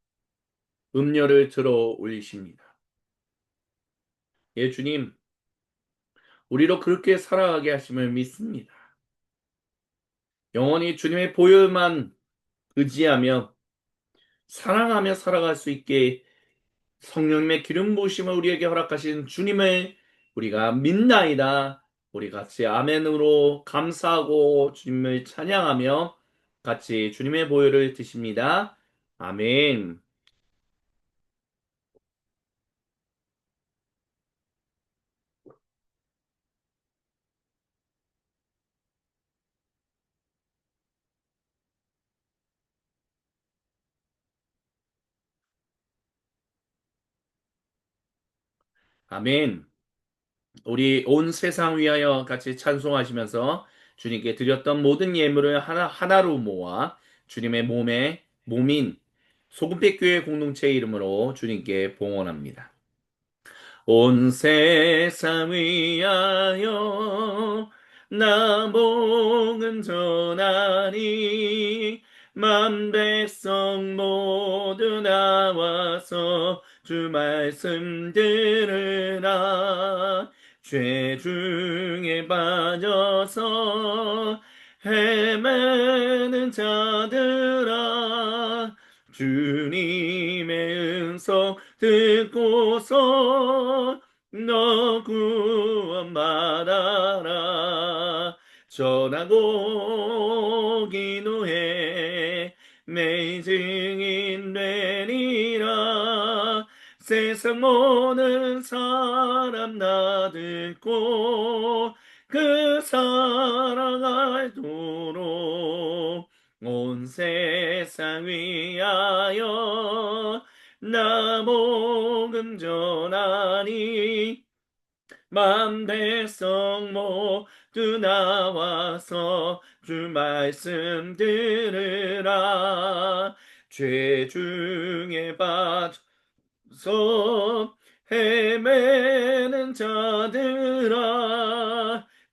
음료를 들어 올리십니다. 예, 주님, 우리로 그렇게 살아가게 하심을 믿습니다. 영원히 주님의 보혈만 의지하며 사랑하며 살아갈 수 있게 성령님의 기름 부으심을 우리에게 허락하신 주님을 우리가 믿나이다. 우리 같이 아멘으로 감사하고 주님을 찬양하며 같이 주님의 보혈을 드십니다. 아멘. 아멘. 우리 온 세상 위하여 같이 찬송하시면서 주님께 드렸던 모든 예물을 하나로 모아 주님의 몸인 소금빛 교회 공동체 이름으로 주님께 봉헌합니다. 온 세상 위하여 나복음 전하니 만 백성 모두 나와서 주 말씀 들으라. 죄 중에 빠져서 헤매는 자들아 주님의 음성 듣고서 너 구원 받아라 전하고 기도해 내 증인 되리라 세상 모든 사람 나 듣고 그 사랑 알도록 온 세상 위하여 나 복음 전하니 만 백성 모두 나와서 주 말씀 들으라 죄 중에 빠져 헤매는 자들아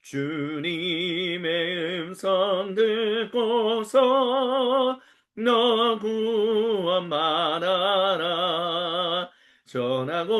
주님의 음성 듣고서 너 구원 받아라 전하고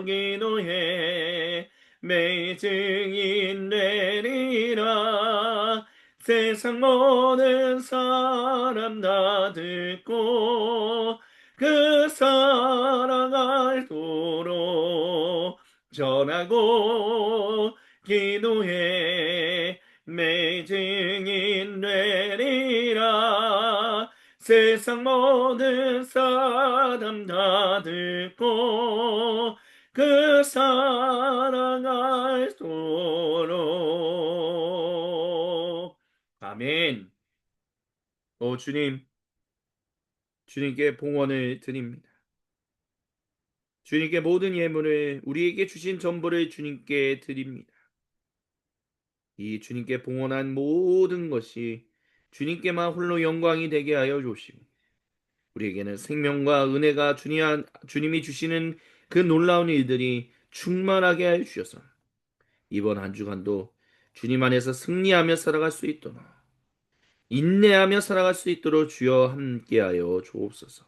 기도해 매 증인 되리라 세상 모든 사람 다 듣고 그 사랑 알도록 전하고 기도해 매 증인 되리라 세상 모든 사람 다 듣고 그 사랑 알도록 아멘. 오 주님, 주님께 봉헌을 드립니다. 주님께 모든 예물을 우리에게 주신 전부를 주님께 드립니다. 이 주님께 봉헌한 모든 것이 주님께만 홀로 영광이 되게 하여 주시고 우리에게는 생명과 은혜가 주님이 주시는 그 놀라운 일들이 충만하게 하여 주셔서 이번 한 주간도 주님 안에서 승리하며 살아갈 수 있도록 인내하며 살아갈 수 있도록 주여 함께하여 주옵소서.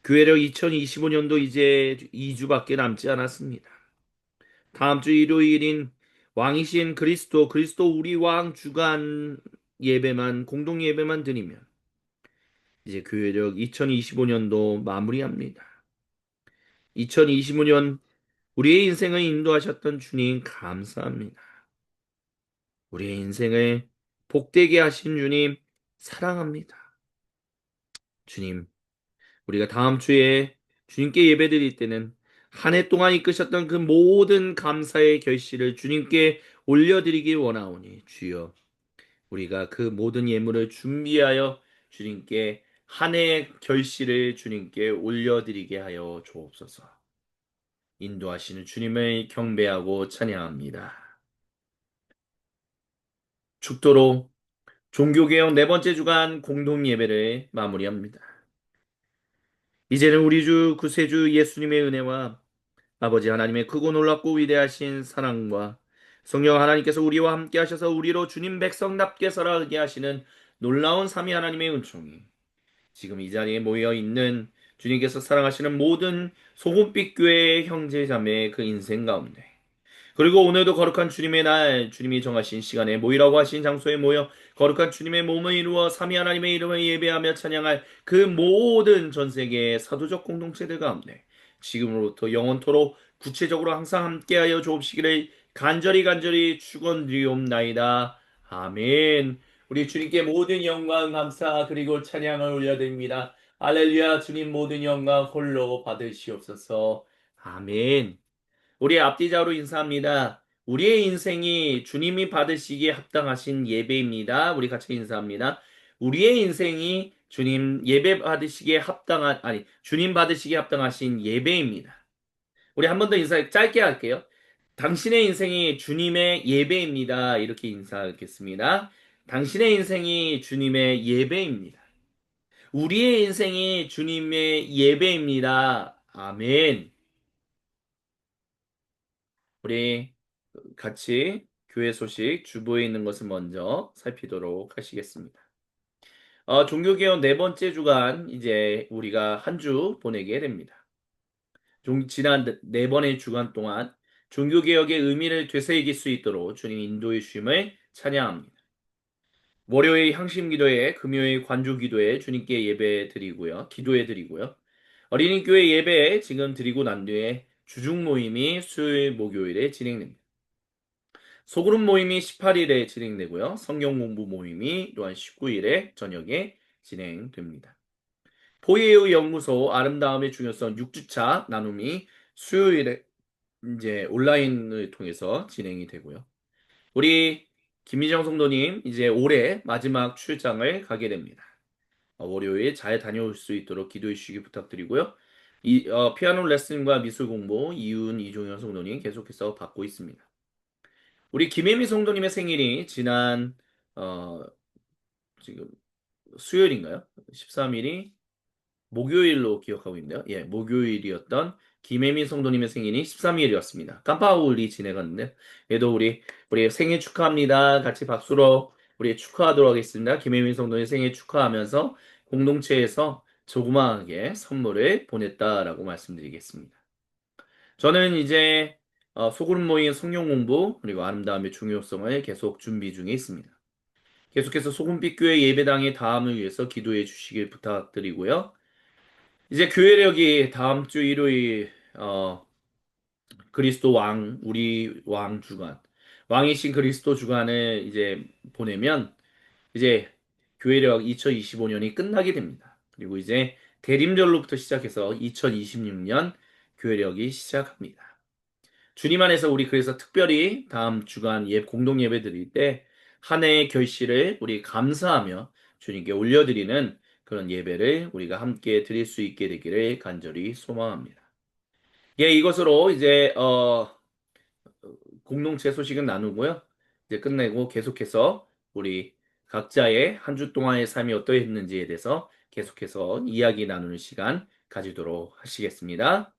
교회력 2025년도 이제 2주밖에 남지 않았습니다. 다음 주 일요일인 왕이신 그리스도 우리 왕 주간 예배만 공동 예배만 드리면 이제 교회력 2025년도 마무리합니다. 2025년 우리의 인생을 인도하셨던 주님 감사합니다. 우리의 인생을 복되게 하신 주님 사랑합니다. 주님, 우리가 다음 주에 주님께 예배드릴 때는 한 해 동안 이끄셨던 그 모든 감사의 결실을 주님께 올려드리길 원하오니 주여 우리가 그 모든 예물을 준비하여 주님께 한 해의 결실을 주님께 올려드리게 하여 주옵소서. 인도하시는 주님을 경배하고 찬양합니다. 축도로 종교개혁 네 번째 주간 공동 예배를 마무리합니다. 이제는 우리 주 구세주 예수님의 은혜와 아버지 하나님의 크고 놀랍고 위대하신 사랑과 성령 하나님께서 우리와 함께 하셔서 우리로 주님 백성답게 살아가게 하시는 놀라운 삼위 하나님의 은총이 지금 이 자리에 모여 있는 주님께서 사랑하시는 모든 소금빛 교회의 형제 자매의 그 인생 가운데 그리고 오늘도 거룩한 주님의 날, 주님이 정하신 시간에 모이라고 하신 장소에 모여 거룩한 주님의 몸을 이루어 삼위 하나님의 이름을 예배하며 찬양할 그 모든 전 세계의 사도적 공동체들 가운데 지금으로부터 영원토록 구체적으로 항상 함께하여 주옵시기를 간절히 축원드리옵나이다. 아멘. 우리 주님께 모든 영광, 감사 그리고 찬양을 올려드립니다. 할렐루야. 주님 모든 영광 홀로 받으시옵소서. 아멘. 우리 앞뒤자로 인사합니다. 우리의 인생이 주님이 받으시기에 합당하신 예배입니다. 우리 같이 인사합니다. 우리의 인생이 주님 예배 받으시기에 주님 받으시기에 합당하신 예배입니다. 우리 한 번 더 인사 짧게 할게요. 당신의 인생이 주님의 예배입니다. 이렇게 인사하겠습니다. 당신의 인생이 주님의 예배입니다. 우리의 인생이 주님의 예배입니다. 아멘. 우리 같이 교회 소식 주보에 있는 것을 먼저 살피도록 하시겠습니다. 종교개혁 네 번째 주간 이제 우리가 한 주 보내게 됩니다. 지난 네 번의 주간 동안 종교개혁의 의미를 되새길 수 있도록 주님 인도해 주심을 찬양합니다. 월요일 향심기도회, 금요일 관조기도회 주님께 예배 드리고요. 기도해 드리고요. 어린이교회 예배 지금 드리고 난 뒤에 주중 모임이 수요일, 목요일에 진행됩니다. 소그룹 모임이 18일에 진행되고요. 성경 공부 모임이 또한 19일에 저녁에 진행됩니다. 포예의 연구소 아름다움의 중요성 6주차 나눔이 수요일에 이제 온라인을 통해서 진행이 되고요. 우리 김미정 성도님 이제 올해 마지막 출장을 가게 됩니다. 월요일 잘 다녀올 수 있도록 기도해 주시기 부탁드리고요. 피아노 레슨과 미술 공부 이윤 이종현 성도님 계속해서 받고 있습니다. 우리 김혜미 성도님의 생일이 지난 어, 지금 수요일인가요? 13일이 목요일로 기억하고 있는데요. 예, 목요일이었던 김혜민 성도님의 생일이 13일이었습니다. 깜빡하고 우리 지내갔는데, 얘도 우리 생일 축하합니다. 같이 박수로 우리 축하하도록 하겠습니다. 김혜민 성도님 생일 축하하면서 공동체에서 조그마하게 선물을 보냈다라고 말씀드리겠습니다. 저는 이제 소그룹 모임 성경 공부 그리고 아름다움의 중요성을 계속 준비 중에 있습니다. 계속해서 소금빛 교회 예배당의 다음을 위해서 기도해 주시길 부탁드리고요. 이제 교회력이 다음 주 일요일 그리스도 왕 우리 왕 주간 왕이신 그리스도 주간을 이제 보내면 이제 교회력 2025년이 끝나게 됩니다. 그리고 이제 대림절로부터 시작해서 2026년 교회력이 시작합니다. 주님 안에서 우리 그래서 특별히 다음 주간 공동 예배 드릴 때 한 해의 결실을 우리 감사하며 주님께 올려드리는 그런 예배를 우리가 함께 드릴 수 있게 되기를 간절히 소망합니다. 예, 이것으로 이제 공동체 소식은 나누고요. 이제 끝내고 계속해서 우리 각자의 한 주 동안의 삶이 어떠했는지에 대해서 계속해서 이야기 나누는 시간 가지도록 하시겠습니다.